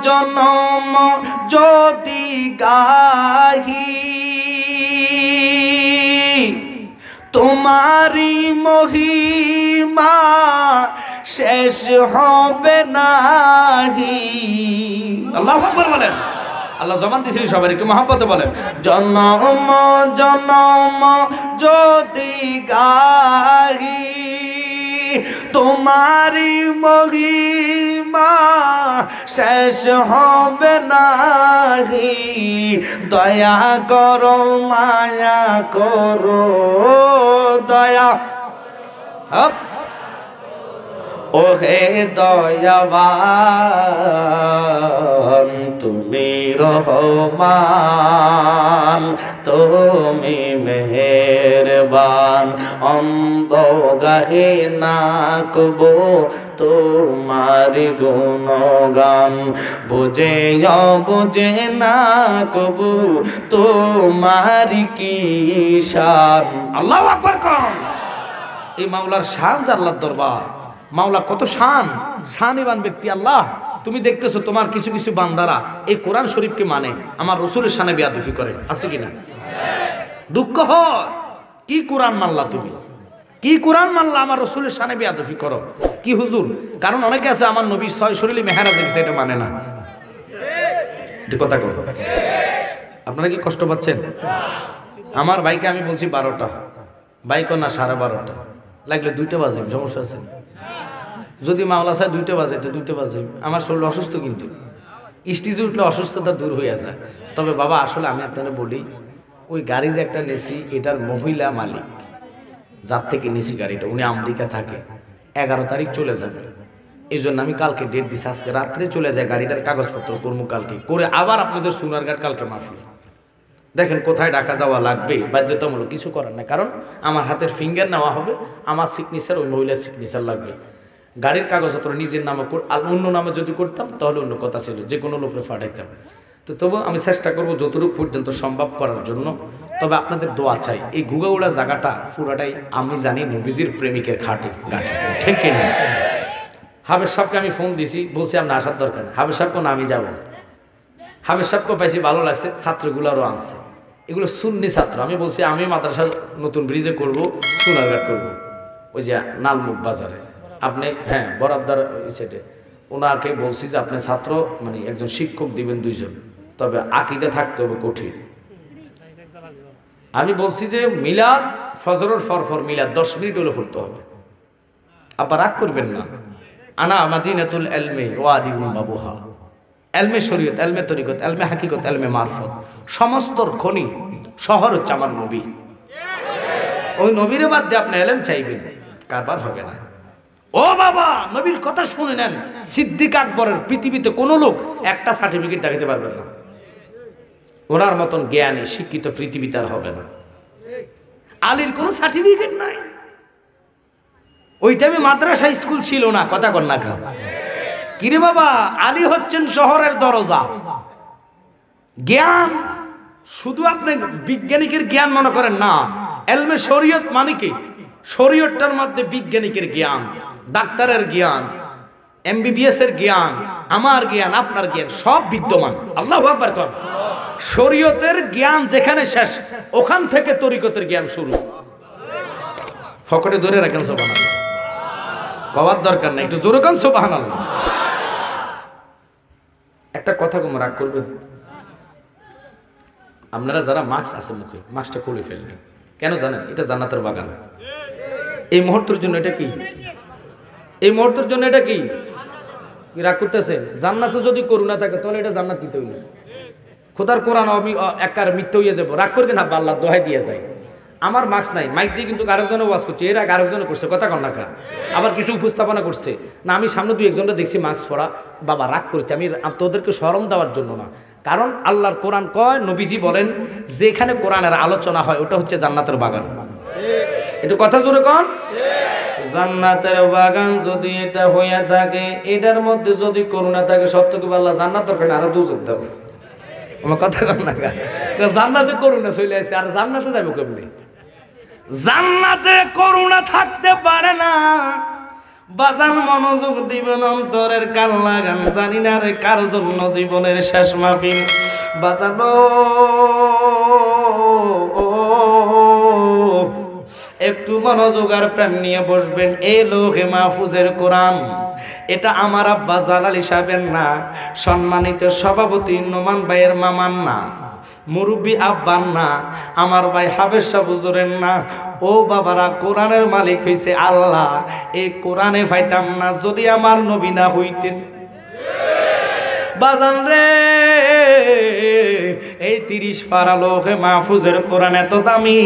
জনম যদি গাহি তোমারি মহিমা শেষ হবে নাহি। আল্লাহু আকবার বলেন। আল্লাহ জবান দিয়েছিলেন সবার, একটু মহব্বতে বলেন। জনম জনম যদি গাহি তোমারি মহিমা শেষ হবে নাহি। দয়া করো মায়া করো দয়া ওহে দয়াবান তুমি রহমান তুমি মেহেরবান। অন্ধ গাহে না কবো তোমারি গুণগান বুঝে বুঝে না কবু তোমারি কি শান। আল্লাহু আকবার কোন। এই মাওলার শান আল্লাহর দরবার। মাওলা কত শান, শানিবান ব্যক্তি আল্লাহ। তুমি দেখতেছো তোমার কিছু কিছু বান্দারা এই কোরআন শরীফকে মানে আমার রসুলের শানে বেয়াদবি করে, আছে কিনা? দুঃখ হয়। কি কোরআন মানলা তুমি, কি কোরআন মানলা আমার রসুলের শানে বেয়াদবি করো কি হুজুর? কারণ অনেকে আছে আমার নবী ছয় শরীরে মেহরাজ গেছে এটা মানে না। এটা কথা কর। আপনারা কি কষ্ট পাচ্ছেন? আমার বাইকে আমি বলছি 12টা, বাইকও না 12:30, লাগলে 2টা বাজে, সমস্যা আছে? যদি মাওলা চায় 2টা বাজাইতে 2টা বাজে। আমার শরীর অসুস্থ, কিন্তু স্টেজে উঠলে অসুস্থতা দূর হয়ে যায়। তবে বাবা আসলে আমি আপনারা বলি, ওই গাড়ি যে একটা নেছি এটার মহিলা মালিক যার থেকে নিছি গাড়িটা, উনি আমেরিকা থাকে, 11 তারিখ চলে যাবে। এই জন্য আমি কালকে ডেট দিছি, আজকে রাত্রে চলে যায় গাড়িটার কাগজপত্র করবো কালকে, করে আবার আপনাদের সোনারঘাট কালকে মাহফিল। দেখেন কোথায় ঢাকা যাওয়া লাগবে, বাধ্যতামূলক, কিছু করার নাই। কারণ আমার হাতের ফিঙ্গার নেওয়া হবে, আমার সিগনেচার ওই মহিলার সিগনেচার লাগবে। গাড়ির কাগজপত্র নিজের নামে আর অন্য নামে যদি করতাম তাহলে অন্য কথা ছিল, যে কোনো লোকের ফাটাইতাম। তো তবু আমি চেষ্টা করবো যতটুকু পর্যন্ত সম্ভব করার জন্য। তবে আপনাদের দোয়া চাই। এই গুগাউড়া জায়গাটা পুরাটাই আমি জানি নবীজির প্রেমিকের ঘাটে, ঠিক কিনা? হাফেজ সাহেবকে আমি ফোন দিয়েছি, বলছি আপনি আসার দরকার নেই। হাফেজ সাহেবকে না আমি যাবো। হাফেজ সাহেবকেও পাইছি, ভালো লাগছে, ছাত্রগুলোরও আনছে। এগুলো সুন্নি ছাত্র। আমি বলছি আমি মাদ্রাসা নতুন ব্রিজে করব, সোনারঘাট করবো, ওই যে নালমুখ বাজারে। আপনি হ্যাঁ বরাবদার সেটে ওনাকে বলছি যে আপনি ছাত্র মানে একজন শিক্ষক দিবেন 2 জন, তবে আকীদা থাকতে হবে কঠিন। আমি বলছি যে মিলাদ ফজরের ফর মিলাদ 10 মিনিট হলে পড়তে হবে। আবার রাগ করবেন না। আনা মাদিনাতুল ইলমি ওয়াদিহুম বাবুহা। এলমে শরীয়ত, এলমে তরিকত, এলমে হাকিকত, এলমে মারফত, সমস্ত খনি শহর হচ্ছে আমার নবী। ওই নবীর বাদ দিয়ে আপনি এলেম চাইবেন, কারবার হবে না। ও বাবা, নবীর কথা শুনে নেন। সিদ্দিক আকবরের পৃথিবীতে কোনো লোক একটা সার্টিফিকেট দেখাতে পারবেন না। ওনার মতন জ্ঞানী শিক্ষিত পৃথিবীতে আর হবে না। আলীর কোনো সার্টিফিকেট নাই। ওই টাইমে মাদ্রাসা স্কুল ছিল না, কথা কর না খা। কিরে বাবা, আলী হচ্ছেন শহরের দরজা। জ্ঞান শুধু আপনি বিজ্ঞানিকের জ্ঞান মনে করেন না। এলমে শরীয়ত মানে কি? শরীয়তটার মধ্যে বিজ্ঞানিকের জ্ঞান, ডাক্তারের জ্ঞান, এমবিবিএস এর জ্ঞান, আমার জ্ঞান, আপনার জ্ঞান সব বিদ্যমান। আল্লাহু আকবার কোন। শরীয়তের জ্ঞান যেখানে শেষ, ওখান থেকে তরিকতের জ্ঞান শুরু। ফকটে ধরে রাখেন সুবহানাল্লাহ। কওয়ার দরকার নাই, একটু জোরে কান সুবহানাল্লাহ। একটা কথা কম রাগ করবেন, আপনারা যারা মাস্ক আছে মুখে, মাস্কটা খুলে ফেলবেন। কেন জানেন? এটা জান্নাতের বাগান। এই মুহূর্তের জন্য এটা কি? এই মুহূর্তের জন্য এটা কি? রাগ করতেছেন? জান্নাতে যদি করুণা থাকে তাহলে এটা জান্নাত কিতে হইল? খোদার কোরআন আমি একার মিথ্যে হয়ে যাবো। রাগ করবেন না, আল্লাহ দোহাই দিয়ে যায়। আমার মাস্ক নাই, মাইক দিয়ে কিন্তু আরেকজনে ওয়াজ করছে, এর আগে আরেকজনে করছে, কথা কন না কা। আবার কিছু উপস্থাপনা করছে না, আমি সামনে 2-1জনটা দেখছি মাস্ক পরা। বাবা রাগ করছে, আমি তোদেরকে শরম দেওয়ার জন্য না। কারণ আল্লাহর কোরআন কয়, নবীজি বলেন, যেখানে কোরআনের আলোচনা হয় ওটা হচ্ছে জান্নাতের বাগান। একটু কথা জোরে কন। জান্নাতের বাগান যদি এটা হইয়া থাকে, এটার মধ্যে যদি করুণা থাকে, সব থেকে আল্লাহ জান্নাত দরকার না, আরো দুজক দাও। আমার কথা কন না কা। জান্নাতে করুণা চলে আসে, আর জান্নাতে যাবো কেমনি? জান্নাতে করুণা থাকতে পারে না, বাজান মনোযোগ দিবেন, অন্তরের কান লাগান। জানি না রে কার জন্য জীবনের শেষ মাহফিল। বাজানো একটু মনোযোগ আর প্রেম নিয়ে বসবেন। এই লোহে মাহফুজের কোরআন, এটা আমার আব্বা জালালি সাহেবের না, সম্মানিত সভাপতি নোমান ভাইয়ের মামার না, মুরব্বী আব্বার না, আমার ভাই হাবেজ শাহ হুজুরের না। ও বাবারা, কোরআনের মালিক হইছে আল্লাহ। এই কোরআনে পাইতাম না যদি আমার নবী না হইতেন। বাজান রে, এই 30 পারা লোহে মাহফুজের কোরআন এত দামি,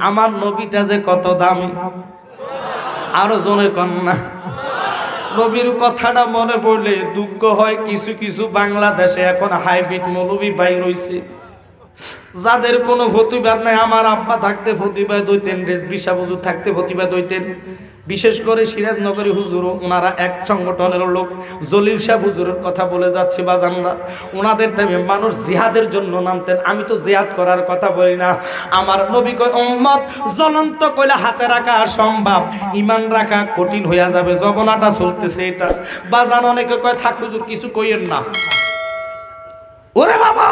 আমার নবীটা যে কত দামি। আরো জনে কন্যা নবীর কথাটা মনে পড়লে দুঃখ হয়। কিছু কিছু বাংলাদেশে এখন হাইব্রিড মৌলবী বাইর হইছে, যাদের কোনো প্রতিবাদ নাই। আমার আব্বা থাকতে প্রতিবাদ হইতেন, রেজবি শাহ হুজুর থাকতে প্রতিবাদ হইতেন। বিশেষ করে সিরাজনগরী হুজুর, ওনারা এক সংগঠনের লোক। জলিল শাহ হুজুরের কথা বলে যাচ্ছে বাজানরা, ওনাদের টাইমে মানুষ জিহাদের জন্য নামতেন। আমি তো জিহাদ করার কথা বলি না। আমার নবী কয়, উম্মত জ্বলন্ত কইলা হাতে রাখা সম্ভব, ইমান রাখা কঠিন হইয়া যাবে। জবনাটা চলতেছে এটা বাজান। অনেকে কয় থাক হুজুর কিছু কইেন না। ওরে বাবা,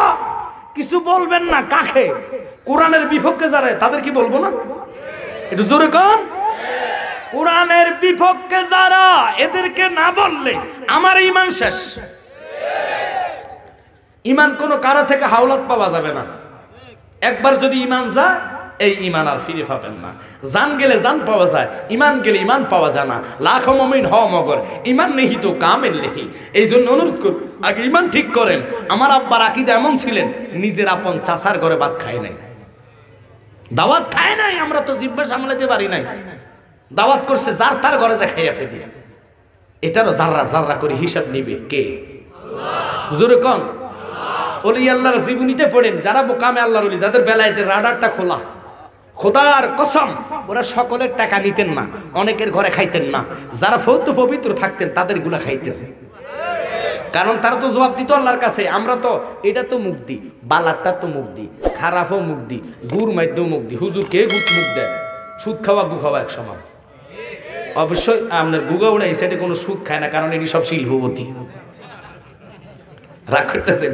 কিছু বলবেন না কাকে? কোরআনের বিপক্ষে যারা, তাদের কি বলবো না? একটু জোরে কন। কোরআনের বিপক্ষে যারা, এদেরকে না বললে আমার ঈমান শেষ। ঈমান কোনো কারো থেকে হাওলাত পাওয়া যাবে না। একবার যদি ঈমান যায়, এই ঈমান আর ফিরে পাবেন না। জান গেলে জান পাওয়া যায়, ঈমান গেলে ঈমান পাওয়া যায় না। লাখো মুমিন হও মগর ঈমান নেহি তো কামেল নেহি। এই জন্য অনুরোধ করুন, আগে ঈমান ঠিক করেন। আমার আব্বার আকীদা এমন ছিলেন, নিজের আপন চাচার ঘরে ভাত খায় নাই, দাওয়াত খায় নাই। আমরা তো জিহ্বা সামলাতে পারি নাই। দাওয়াত করছে, যার তার ঘরে যা খাইয়া ফেলি। এটারও জাররা জাররা করে হিসাব নিবে কে? জোরে কন। ওলি আল্লাহর জীবনীতে পড়েন, যারা বোকামে আল্লাহর ওলি, যাদের বেলায়েতে রাডারটা খোলা, খোদার কসম ওরা সকলের টাকা নিতেন না, অনেকের ঘরে খাইতেন না। যারা ফৌত পবিত্র থাকতেন তাদের গুলা খাইতেন, কারণ তারা তো জবাব দিত আল্লাহর কাছে। আমরা তো এটা তো মুখ দিই, বালারটা তো মুখ দিই, খারাপও মুখ দিই, গুড় মাইতেও মুখ দিই। হুজুর কে গুড় মুখ দেয়? সুদ খাওয়া গু খাওয়া এক সমান। অবশ্যই আপনার গুগা উড়া এই সাইডে কোনো সুদ খায় না, কারণ এটি সব শিল্পপতি। রাগ করতেছেন?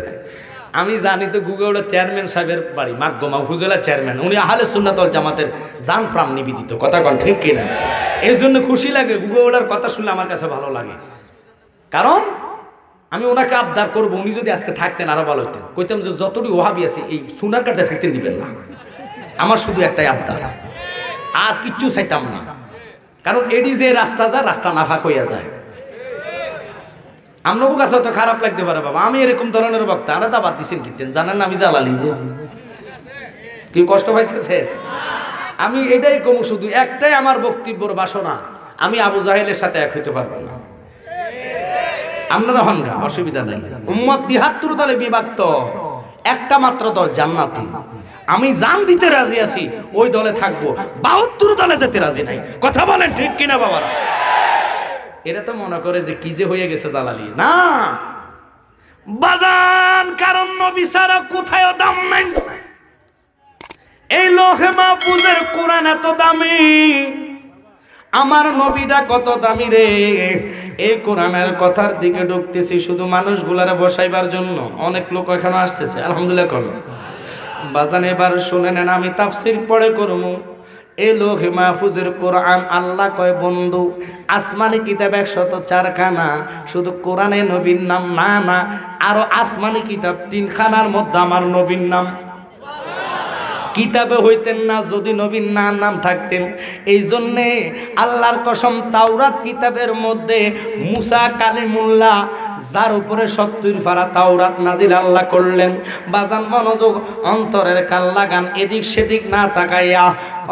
আমি জানি তো গুগৌড়া চেয়ারম্যান সাহেবের বাড়ি মাগমা উপজেলা চেয়ারম্যান, উনি আহলে সুন্নাত ওয়াল জামাতের জান প্রাণ নিবেদিত। কথা কন ঠিক কিনা? এই জন্য খুশি লাগে, গুগৌড়ার কথা শুনলে আমার কাছে ভালো লাগে। কারণ আমি ওনাকে আবদার করবো, উনি যদি আজকে থাকতেন আরো ভালো হতেন। কইতাম যে যতটি ওহাবি আছে এই সোনার কাটে থাকতে দিবেন না। আমার শুধু একটাই আবদার, আর কিচ্ছু চাইতাম না। কারণ এডি যে রাস্তা যায়, রাস্তা নাফাক হইয়া যায়। আপনার কাছে তো খারাপ লাগতে পারে বাবা, আমি এরকম ধরনের বক্তা। আরে দাবাত দিচ্ছেন কিনতেন, জানেন না আমি জ্বালালি যে কি কষ্ট পাইতেছে। আমি এটাই কম, শুধু একটাই আমার বক্তব্যর বাসনা, আমি আবু জাহেলের সাথে এক হইতে পারবো না। আপনারা হনগা, অসুবিধা নেই। উম্মত ৭৩ দলে বিভক্ত, একটা মাত্র দল জান্নাতি। আমি জান দিতে রাজি আছি, ওই দলে থাকবো। ৭২ দলে যেতে রাজি নাই। কথা বলেন ঠিক কিনা বাবারা? এরা তো মনে করে যে কি যে হয়ে গেছে জালালি। না বাজান, কারণ নবী ছাড়া কোথায় দাম নাই। এই লোহে মাহফুজের কোরআন এত দামি, আমার নবীটা কত দামি রে। এই কোরআনের কথার দিকে ঢুকতেছি শুধু মানুষগুলারে বসাইবার জন্য। অনেক লোক এখানে আসতেছে, আলহামদুলিল্লাহ কোন বাজান। এবার শুনে নেন, আমি তাফসীর পড়ে করবো। এই লোহে মাহফুজের কোরআন, আল্লাহ কয় বন্ধু আসমানি কিতাব ১০৪ খানা, শুধু কোরআনে নবীর নাম না না, আরো আসমানি কিতাব ৩ খানার মধ্যে আমার নবীর নাম কিতাবে হইতেন না যদি নবীর নাম থাকতেন। এই জন্যে আল্লাহর কসম, তাওরাত কিতাবের মধ্যে মুসা কালিমুল্লাহ, যার উপরে ৭০ পারা তাওরাত নাজিল আল্লাহ করলেন। বাজান মনোযোগ, অন্তরের কান লাগান, এদিক সেদিক না তাকাইয়া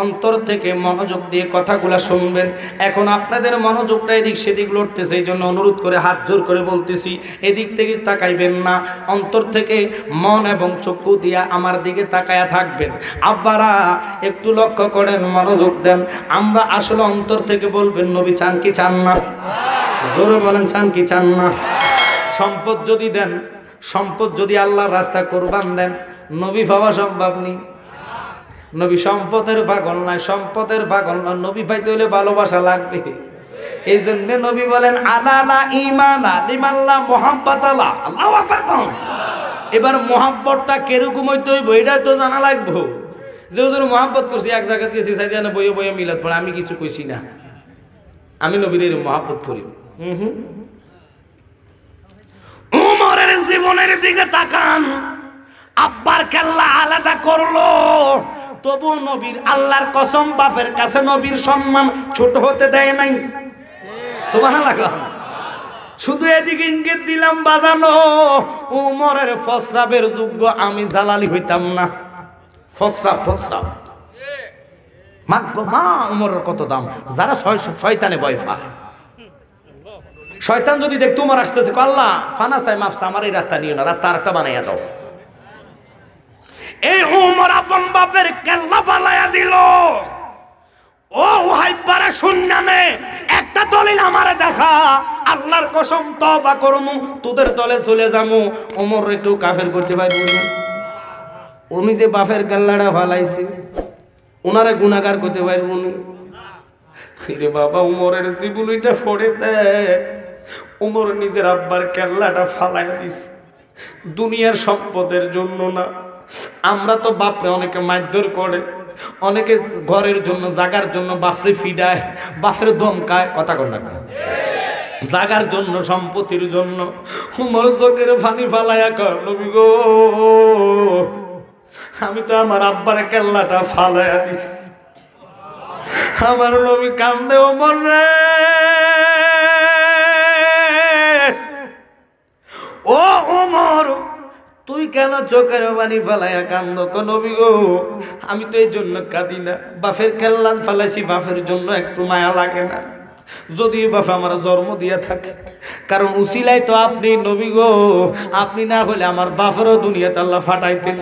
অন্তর থেকে মনোযোগ দিয়ে কথাগুলা শুনবেন। এখন আপনাদের মনোযোগটা এদিক সেদিক লড়তেছে, এই জন্য অনুরোধ করে হাত জোর করে বলতেছি, এদিক থেকে তাকাইবেন না, অন্তর থেকে মন এবং চক্ষু দিয়া আমার দিকে তাকায়া থাকবেন। আব্বারা একটু লক্ষ্য করেন, মনোযোগ দেন। আমরা আসলে অন্তর থেকে বলবেন, নবী চান কি চান না? জোরে বলেন, চান কি চান না? সম্পদ যদি দেন, সম্পদ যদি আল্লাহর রাস্তা কোরবান দেন, নবী পাওয়া সম্ভব নেই। নবী সম্পদের পাগল নয়, সম্পদের পাগল নয়। নবী পাইতে হলে ভালোবাসা লাগবে। এই জন্য নবী বলেন আলালা ঈমানা লিমাল্লা মুহাব্বাতালা। আল্লাহু আকবার কোন। এবার মুহাব্বতটা কিরকম হইতে হইব এটা তো জানা লাগবে। যে হুজুর মুহাব্বত করছি এক জায়গা গেছি চাই যেন বইয়ে বইয়ে মিলাদ পড়ে, আমি কিছু কইছি না, আমি নবীর মুহাব্বত করি। উমরের জীবনের দিকে তাকান, আব্বার কেল্লা আলাদা করলো, তবু নবীর আল্লাহর কসম বাপের কাছে নবীর সম্মান ছোট হতে দেয় নাই। সুবহানাল্লাহ। শুধু এদিকে ইঙ্গিত দিলাম বাজানো, উমরের ফসরাবের যোগ্য আমি জালালি হইতাম না। ফসরাব মা উমরের কত দাম, যারা শয়তানে ভয় পায়। শয়তান যদি দেখ তোমার আসতেছে, আল্লাহ ফানা চাই মাফসা, আমার এই রাস্তা নিও না, রাস্তা আরেকটা বানাইয়া দাও। এই উমর আপন বাপের কেল্লা বানাইয়া দিল। ও হাইবারে শুননানে একটা দলিল আমারে দেখা, আল্লাহর কসম তওবা করমু, তোদের দলে চলে যামু। ওমর একটু কাফের করতে পারবো না, উনি যে বাপের কেল্লাটা ফালাইছে ওনারে গুনাহগার করতে পারবো না। রে বাবা, উমরের জীবনীটা পড়ে দেয়, উমর নিজের আব্বার কেল্লাটা ফালাইয়া দিছে দুনিয়ার সম্পদের জন্য না। আমরা তো বাপরে অনেকে মারধর করে, অনেকে ঘরের জন্য জাগার জন্য বাপরে ফিডায়, বাপের ধমকায়, কথা কর না জাগার জন্য সম্পত্তির জন্য। উমর চোখের পানি ফালাইয়া কর, নবী গো আমি তো আমার আব্বার কেল্লাটা ফালাইয়া দিছি। আমার নবী কান্দে, ওমর রে ও ওমর তুই কেন চোখের পানি ফালাইয়া কান্দ? নবী গো আমি তো এই জন্য কাঁদি না, বাপের কেল্লা ফালাইছি, বাপের জন্য একটু মায়া লাগে না? যদি বাপ আমার জন্ম দিয়া থাকে, কারণ উসিলাই তো আপনি নবী গো, আপনি না হলে আমার বাপেরও দুনিয়াতে আল্লাহ ফাটাইতেন।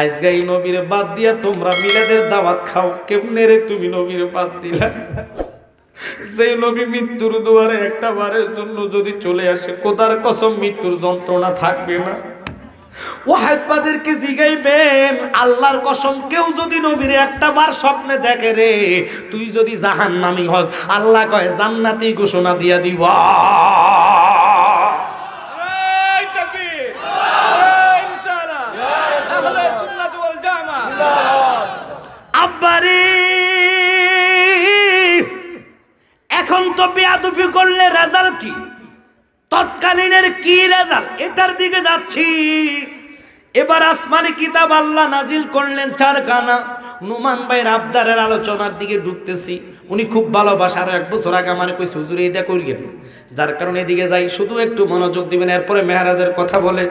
আজকে এই নবীরে বাদ দিয়া তোমরা মিলাদের দাওয়াত খাও, কেমনে রে তুমি নবীরে বাদ দিলা? সেই নবী মৃত্যুর দুয়ারে একটা বারের জন্য যদি চলে আসে, খোদার কসম মৃত্যুর যন্ত্রণা থাকবে না। ওয়াহাবদেরকে জিগাইবেন, আল্লাহর কসম কেউ যদি নবীরে একটা বার স্বপ্নে দেখে রে, তুই যদি জাহান্নামী হস, আল্লাহ কয় জান্নাতি ঘোষণা দিয়া দিব। আব্বারে এখন তো বেয়াদবি করলে রেজাল্ট কি? তৎকালীনের কি রেজাল্ট? এটার দিকে যাচ্ছি। এবার আসমানি কিতাব আল্লাহ নাজিল করলেন 4 খানা। নুমান ভাইয়ের আবদারের আলোচনার দিকে ঢুকতেছি। উনি খুব ভালোবাসা, আর 1 বছর আগে আমার কইছে হুজুর এইটা করিয়েন, যার কারণে এদিকে যাই, শুধু একটু মনোযোগ দিবেন। এরপরে মেহরাজের কথা বলে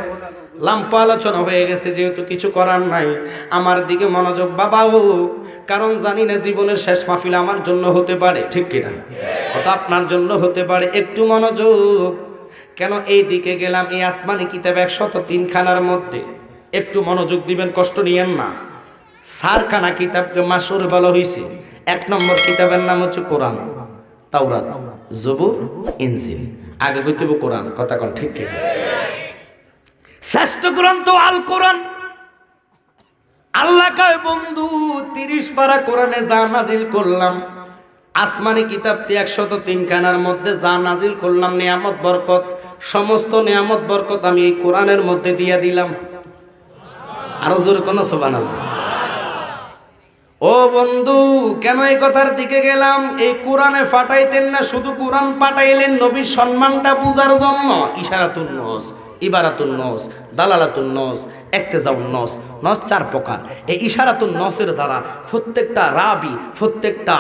লাম্পা আলোচনা হয়ে গেছে, যেহেতু কিছু করার নাই, আমার দিকে মনোযোগ বাবাও, কারণ জানি না জীবনের শেষ মাহফিল আমার জন্য হতে পারে, ঠিক কিনা? ওটা আপনার জন্য হতে পারে, একটু মনোযোগ। কেন এই দিকে গেলাম? এই আসমানি কিতাব 103 খানার মধ্যে একটু মনোযোগ দিবেন, কষ্ট নিয়েন না। 4 খানা কিতাবকে মাসুর বলা হয়েছে। 1 নম্বর কিতাবের নাম হচ্ছে কোরআন, তাওরাত, জবুর, ইনজিল। আগে কইতে হবে কোরআন, কথা কোন ঠিক কিনা? শ্রেষ্ঠ গ্রন্থ আল কোরআন। আল্লাহ কয় বন্ধু 30 পারা কোরআনে যা নাজিল করলাম, আসমানি কিতাবটি 103 খানার মধ্যে যা নাজিল করলাম, নিয়ামত বরকত, সমস্ত নিয়ামত বরকত আমি এই কোরআনের মধ্যে দিয়ে দিলাম। আরো জোরে কোন সুবহানাল্লাহ। ও বন্ধু, কেন এই কথার দিকে গেলাম? এই কোরআনে ফাটাইতেন না, শুধু কোরআন পাঠাইলেন নবীর সম্মানটা বুঝার জন্য। ইশারাতুন নস, ইবারাতুন নস, দালালাতুন নস, ইক্তেজাউন নস। নস 4 প্রকার। এই ইশারাতুন নসের দ্বারা প্রত্যেকটা রাবি, প্রত্যেকটা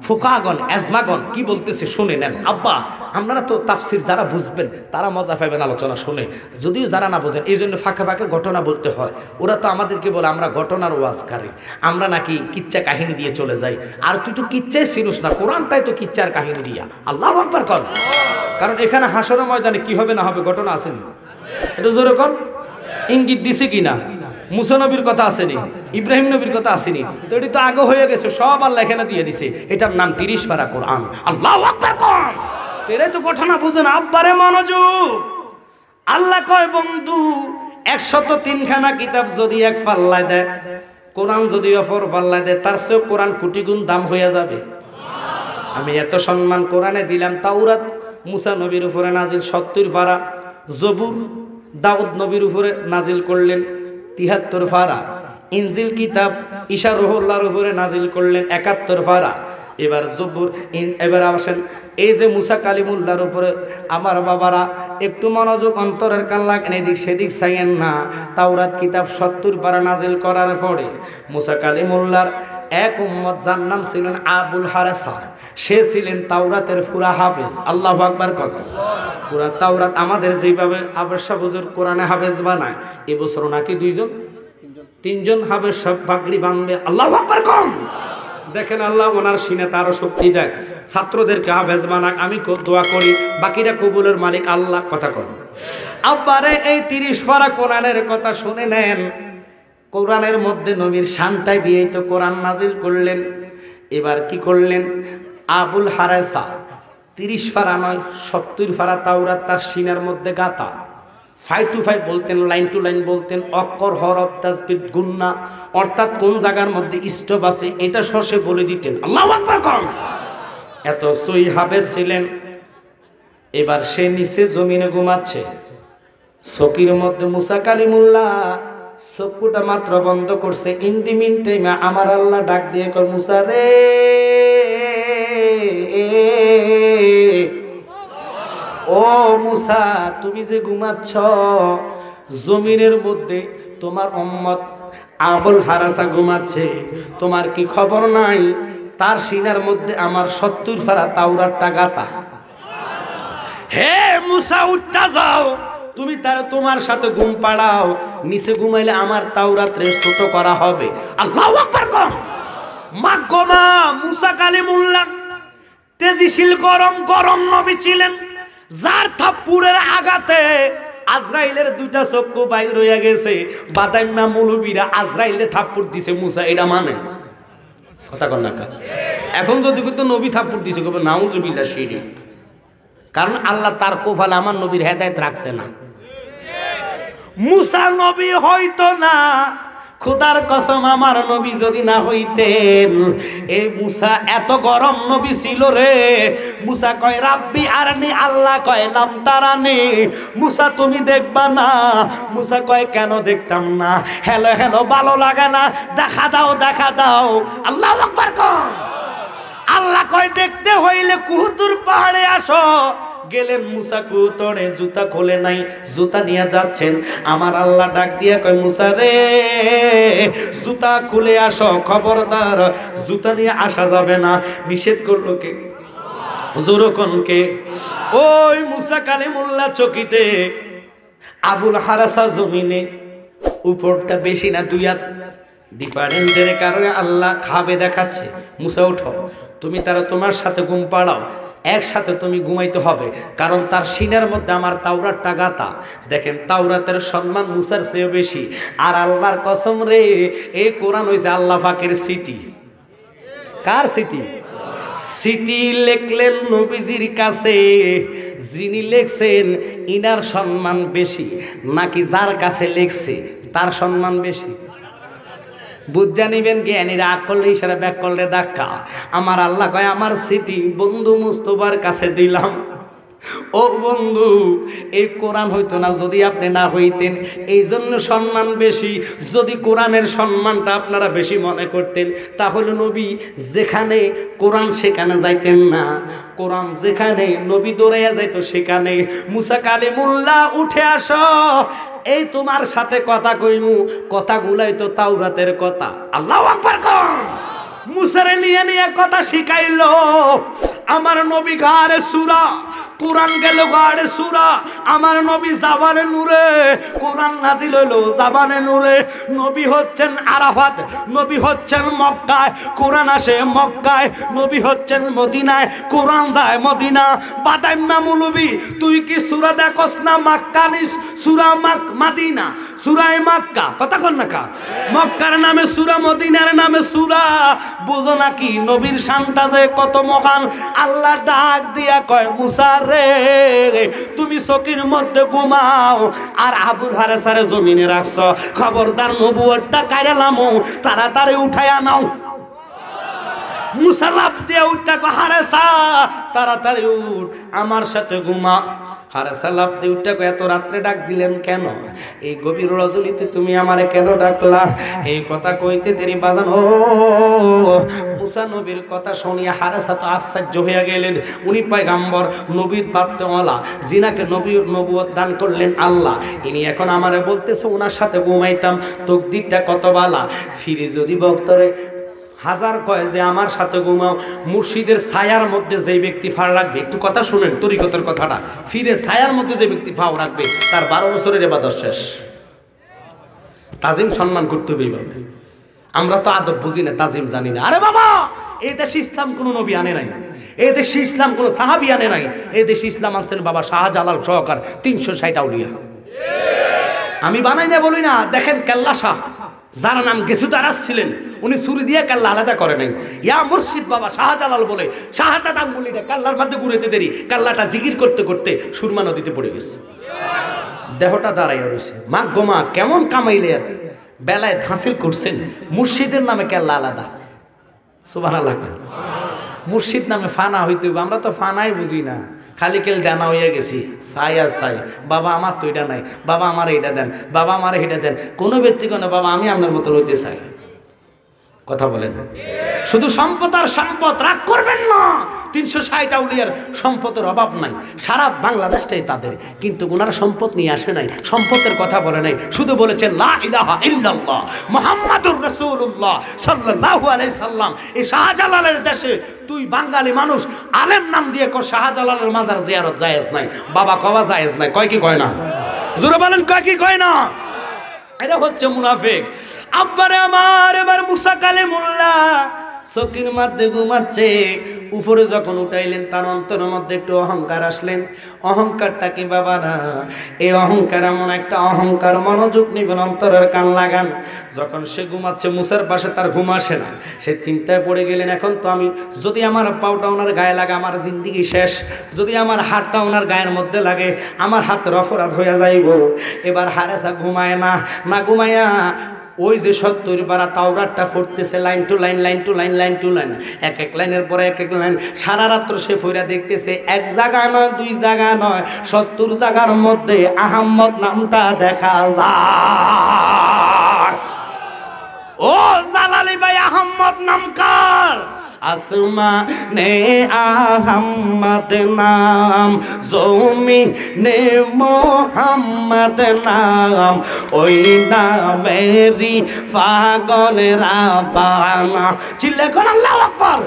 ফুকাগণ, এজমাগণ কি বলতেছে শুনে নেন। আব্বা আমরা তো তাফসির যারা বুঝবেন তারা মজা পাবেন আলোচনা শুনে, যদিও যারা না বোঝেন এই জন্য ফাঁকে ফাঁকে ঘটনা বলতে হয়। ওরা তো আমাদেরকে বলে আমরা ঘটনার ওয়াজকারী, আমরা নাকি কিচ্ছা কাহিনী দিয়ে চলে যাই। আর তুই তো কিচ্ছাই চিনুস না, কোরআনটাই তো কিচ্ছার কাহিনী দিয়া। আল্লাহু আকবার কর। কারণ এখানে হাসরের ময়দানে কি হবে না হবে ঘটনা আসেনি, এটা জোরে কর। ইঙ্গিত দিছে কিনা? মুসা নবীর কথা আসেনি, ইব্রাহিম নবীর কথা আসেনি, তো এটি তো আগে হয়ে গেছে, সব আল্লাহ এখানে দিয়ে দিছে। এটার নাম 30 পারা কোরআন। আল্লাহু আকবার কর। তেরে তো ঘটনা বুঝেন, আব্বারে মনোযোগ। আল্লাহ কয় বন্ধু 103 খানা কিতাব যদি এক পাল্লায় দেয়, কোরআন যদি অপর পাল্লায় দেয়, তার চেয়ে কোরআন কোটি গুণ দাম হয়ে যাবে। আমি এত সম্মান কোরআনে দিলাম। তাওরাত মুসা নবীর উপরে নাজিল 70 পারা, জবুর দাউদ নবীর উপরে নাজিল করলেন 73 পারা, ইনজিল কিতাব ঈসা রুহুল্লাহর উপরে নাজিল করলেন 71 পারা। এবার জবুর এবার আসেন এই যে মুসা কালিমুল্লাহর উপরে আমার বাবারা একটু মনোযোগ অন্তরের কান লাগেন, এদিক সেদিক চাইয়েন না। তাওরাত কিতাব 70 পারা নাজিল করার পরে মুসা কালিমুল্লাহর এক উম্মত যার নাম ছিলেন আবুল হারেসা, সে ছিলেন তাওরাতের পুরা হাফেজ। আল্লাহু আকবার কর। পুরা তাওরাত আমাদের যেভাবে হাফেজ সাহেব হুজুর কোরআনে হাফেজ বানায়, এবছর নাকি 2জন 3জন হাফেজ সাহেব পাগড়ি বাঁধবে। আল্লাহু আকবার কর। দেখেন আল্লাহ ওনার সিনাতে আরো শক্তি দেখ, ছাত্রদেরকে হাফেজ বানাক। আমি দোয়া করি বাকিরা কবুলের মালিক আল্লাহ। কথা কর আব্বারে এই 30 পারা কোরআনের কথা শুনে নেন। কোরআনের মধ্যে নবীর শানটাই দিয়েই তো কোরআন নাজিল করলেন। এবার কি করলেন? আবুল হারেসা 30 পারা নয় 70 পারা তাওরাত তার সিনার মধ্যে গাঁথা। 5 to 5 বলতেন, লাইন টু লাইন বলতেন, অক্ষর হরফ তাসবিহ গুন্না, অর্থাৎ কোন জায়গার মধ্যে স্টপ আছে এটা সসে বলে দিতেন। আল্লাহু আকবার কম। এত সই হাফেজ ছিলেন। এবার সে নিচে জমিনে ঘুমাচ্ছে, চকির মধ্যে মুসা কালিমুল্লাহ চক্ষুটা মাত্র বন্ধ করছে। ইন দি মিন টাইমে আমার আল্লাহ ডাক দিয়ে কয়, মুসা রে, ও মুসা তুমি যে ঘুমাচ্ছ, জমিনের মধ্যে তোমার উম্মত আবুল হারেসা ঘুমাচ্ছে, তোমার কি খবর নাই? তার সিনার মধ্যে আমার 70 পারা তাওরাতটা গাঁথা। হে মুসা উঠা যাও, তুমি তার তোমার সাথে ঘুম পাড়াও, নিচে ঘুমাইলে আমার তাওরাতরে ছোট করা হবে। আল্লাহু আকবার কম। মা গোমা মুসা কালিমুল্লাহ তেজিশীল গরম গরম নবী ছিলেন, যার থাপ্পুরের আঘাতে আজরাইলের 2টা চক্ষু বাইর হয়ে গেছে। বাদাইম্মা মুলুবিরা আজরাইলে থাপ্পুর দিছে, মুসা এটা মানে কথা কর না। এখন যদি কিন্তু নবী থাপ্পুর দিছে কবে নাউজুবিল্লাহ শিরিক, কারণ আল্লাহ তার কোফালে আমার নবীর হেদায়েত রাখছে না। মুসা নবী হয়তো না, খোদার কসম আমার নবী যদি না হইতেন। এই মুসা এত গরম নবী ছিল রে। মুসা কয় রাব্বি আরনি, আল্লাহ কয় লাম তারানি। মুসা তুমি দেখবা না? মুসা কয় কেন দেখতাম না? হ্যালো হ্যালো ভালো লাগে না, দেখা দাও দেখা দাও। আল্লাহু আকবার কর। আল্লাহ কয় দেখতে হইলে কুহুতুর পাহাড়ে আসো। গেলেন মুসা কুতরে, জুতা খোলে নাই, জুতা নিয়ে যাচ্ছেন। আমার আল্লাহ ডাক দিয়া কয়, মুসা রে জুতা খুলে আসো, খবরদার জুতা নিয়ে আসা যাবে না। নিষেধ করলো কে? জোরকনকে। ওই মুসা কালিমুল্লাহ চকিতে, আবুল হারেসা জমিনে। উপরটা বেশি না 2 হাত ডিফারেন্টের কারণে আল্লাহ খাবে দেখাচ্ছে। মুসা উঠো, তুমি তারা তোমার সাথে ঘুম পাড়াও, একসাথে তুমি ঘুমাইতে হবে, কারণ তার সিনার মধ্যে আমার তাওরাতটা গাঁথা। দেখেন তাওরাতের সম্মান মুসার চেয়ে বেশি। আর আল্লাহর কসম রে, এই কোরআন হইছে আল্লাহ পাকের সিটি। কার সিটি? সিটি লেখলেন নবীজির কাছে। যিনি লেখছেন ইনার সম্মান বেশি নাকি যার কাছে লেখছে তার সম্মান বেশি? বুঝা নিবেন জ্ঞানীরা, আগ করলে ইশারা, ব্যাক করলে ধাক্কা। আমার আল্লাহ কয় আমার সিটি বন্ধু মুস্তফার কাছে দিলাম। ও বন্ধু, এই কোরআন হইতো না যদি আপনি না হইতেন, এই জন্য সম্মান বেশি। যদি কোরআনের সম্মানটা আপনারা বেশি মনে করতেন, তাহলে নবী যেখানে কোরআন সেখানে যাইতেন না। কোরআন যেখানে নবী দৌড়াইয়া যাইতো সেখানে। মুসা কালিমুল্লাহ উঠে আসো, এই তোমার সাথে কথা কইমু। কথাগুলাই তো তাওরাতের কথা। আল্লাহু আকবার কর। মুসারে নিয়ে নিয়ে কথা শিখাইলো। আমার নবী গারে সূরা, কোরআন গেল গাড়ে সূরা। আমার নবী জাবানে নূরে, কোরআন নাজিল হলো জাবানে নূরে। নবী হচ্ছেন আরাফাত, নবী হচ্ছেন মক্কায়, কোরআন আসে মক্কায়। নবী হচ্ছেন মদিনায়, কোরআন যায় মদিনা। বাদাইম্মা মুলুবি, তুই কি সূরা দেখোস না? মাক্কানিস সূরা মাদিনা, সূরায়ে মক্কা। কথা কন না কা? মক্কার নামে সূরা, মদিনার নামে সূরা। বুঝো নাকি নবীর শানটা যে কত মহান? আল্লাহ ডাক দিয়া কয়, মুসা রে তুমি চকির মধ্যে ঘুমাও, আর আবুল হারেসারে জমিনে রাখছ। খবরদার নবুয়তটা কাইরালামু, তাড়াতাড়ি উঠাইয়া নাও। মুসা লাফ দিয়ে উঠটা কো হারেসা তাড়াতাড়ি উঠ আমার সাথে ঘুমা। হারেসা লাফ দিয়ে উঠটা কো এত রাত্রে ডাক দিলেন কেন? এই গভীর রজনীতে তুমি আমারে কেন ডাকলা? এই কথা কইতে দেরি বাজান ও মুসা নবীর কথা শুনিয়া হারেসা তো আশ্চর্য হইয়া গেলেন। উনি পয়গম্বর নবীর বাপ্তেওয়ালা, জিনাকে নবুয়ত দান করলেন আল্লাহ। ইনি এখন আমারে বলতেছে ওনার সাথে ঘুমাইতাম, তকদিরটা কত বালা। ফিরে যদি বক্তরে হাজার কয় যে আমার সাথে ঘুমাও, মুর্শিদের ছায়ার মধ্যে যে ব্যক্তি ফাড় রাখবে, একটু কথা শুনেন তরিকতের কথাটা, ফিরে ছায়ার মধ্যে যে ব্যক্তি ফাও রাখবে তার 12 বছরের ইবাদত শেষ। তাজিম সম্মান করতে হবে এইভাবে। আমরা তো আদব বুঝি না, তাজিম জানি না। আরে বাবা, এই দেশে ইসলাম কোনো নবী আনে নাই, এই দেশে ইসলাম কোনো সাহাবী আনে নাই, এই দেশে ইসলাম আনছেন বাবা শাহজালাল সহকার 360 আউলিয়া। আমি বানাই না বলি না। দেখেন কেল্লা শাহ যারা নাম গেছু তারা ছিলেন, উনি ছুরি দিয়ে কাল্লা আলাদা করে নাই। ইয়া মুর্শিদ বাবা শাহজালাল বলে শাহাদাত আঙ্গুলিটা কাল্লার মধ্যে ঘুরেতে দেরি, কাল্লাটা জিকির করতে করতে সুরমা নদীতে পড়ে গেছে, দেহটা দাঁড়াইয়া রয়েছে। মা গোমা কেমন কামাইলে বেলায় হাসিল করছেন। মুর্শিদের নামে কাল্লা আলাদা, সুবহানাল্লাহ। মুর্শিদ নামে ফানা হইতে হবে, আমরা তো ফানাই বুঝি না, খালি কেল ডানা হইয়া গেছি, চাই আর চাই। বাবা আমার তো এটা নাই, বাবা আমার এটা দেন, বাবা আমার এটা দেন। কোনো ব্যক্তি কোনো বাবা আমি আপনার মতো হইতে চাই। কথা বলেন। শুধু সম্পদ আর সম্পদ, রাগ করবেন না। 360 আউলিয়ার সম্পদের অভাব নাই, সারা বাংলাদেশটাই তাদের, কিন্তু ওনারা সম্পদ নিয়ে আসে নাই, সম্পদের কথা বলে নাই, শুধু বলেছেন লা ইলাহা ইল্লাল্লাহ মুহাম্মাদুর রাসূলুল্লাহ সাল্লাল্লাহু আলাইহি সাল্লাম। এই শাহজালালের দেশে তুই বাঙালি মানুষ আলেম নাম দিয়ে কো শাহজালালের মাজার জিয়ারত জায়েজ নাই, বাবা কওয়া জায়েজ নাই, কয় কি কয় না? জোরে বলেন, কয় কি কয় না? এটা হচ্ছে মুনাফিক। আব্বারে আমার এবার মুসা কালিমুল্লাহ চকির মধ্যে ঘুমাচ্ছে, উপরে যখন উঠাইলেন তার অন্তরের মধ্যে একটু অহংকার আসলেন। অহংকারটা কি বাবা না, এই অহংকার এমন একটা অহংকার, মনোযোগ নিবেন, অন্তরের কান লাগান। যখন সে ঘুমাচ্ছে মুসার পাশে তার ঘুম আসে না, সে চিন্তায় পড়ে গেলেন এখন তো আমি যদি আমার পাউটা ওনার গায়ে লাগে আমার জিন্দিগি শেষ, যদি আমার হাতটা ওনার গায়ের মধ্যে লাগে আমার হাতের অপরাধ হইয়া যাইব। এবার হারেসা ঘুমায় না, না ঘুমাইয়া ওই যে 70 পারা তাওরাতটা পড়তেছে, line to line, line to line, line to line, এক এক লাইনের পরে এক এক লাইন। সারা রাত্র সে ফইরা দেখতেছে, এক জায়গা নয়, 2 জায়গা নয়, 70 জায়গার মধ্যে আহম্মদ নামটা দেখা যায়। ও জালালি ভাই, আহম্মদ নাম কার? আসমানে আহম্মদ নাম, জমিনে মোহাম্মদ নাম, ওই নামেরই পাগলেরা বানা। চিল্লা কোন আল্লাহু আকবার।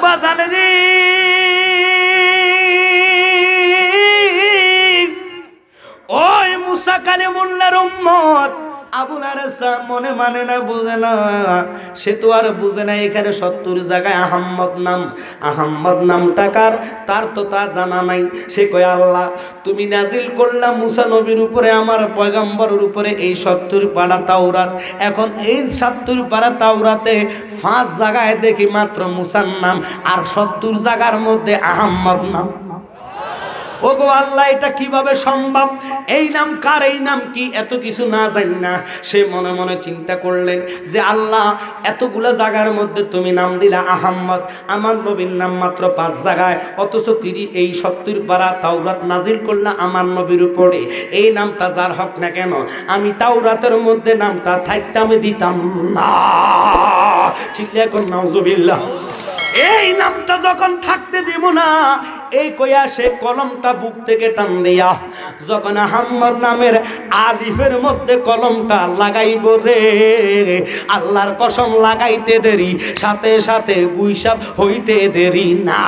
বাজানে রে ওই মুসা কালিমুল্লাহর উম্মত আবুল হারেসা মনে মানে না, বুঝে না, সে তো আর বুঝে না এখানে 70 জায়গায় আহম্মদ নাম। আহম্মদ নামটা কার তার তো তা জানা নাই। সে কয় আল্লাহ তুমি নাজিল করলা মুসা নবীর উপরে, আমার পয়গম্বরের উপরে এই 70 পারা তাওরাত। এখন এই 70 পারা তাওরাতে 5 জায়গায় দেখি মাত্র মুসার নাম, আর 70 জায়গার মধ্যে আহম্মদ নাম। ওগো আল্লাহ, এটা কিভাবে সম্ভব? এই নাম কার, এই নাম কি? এত কিছু না জানি না সে মনে মনে চিন্তা করলেন যে আল্লাহ এতগুলা জায়গার মধ্যে তুমি নাম দিলা আহম্মদ, আমার নবীর নাম মাত্র 5 জায়গায়, অথচ তিনি এই 70 পারা তাওরাত নাজিল করলা আমার নবীর উপরে। এই নামটা যার হক না কেন, আমি তাওরাতের মধ্যে নামটা থাকতে আমি দিতাম না। চিল্লা কর নাউজুবিল্লাহ। এই নামটা যখন থাকতে দিব না, এই কইয়া সে কলমটা বুক থেকে টান দিয়া যখন আহম্মদ নামের আলিফের মধ্যে কলমটা লাগাইব রে, আল্লাহর কসম লাগাইতে দেরি, সাথে সাথে গুইসাব হইতে দেরি না।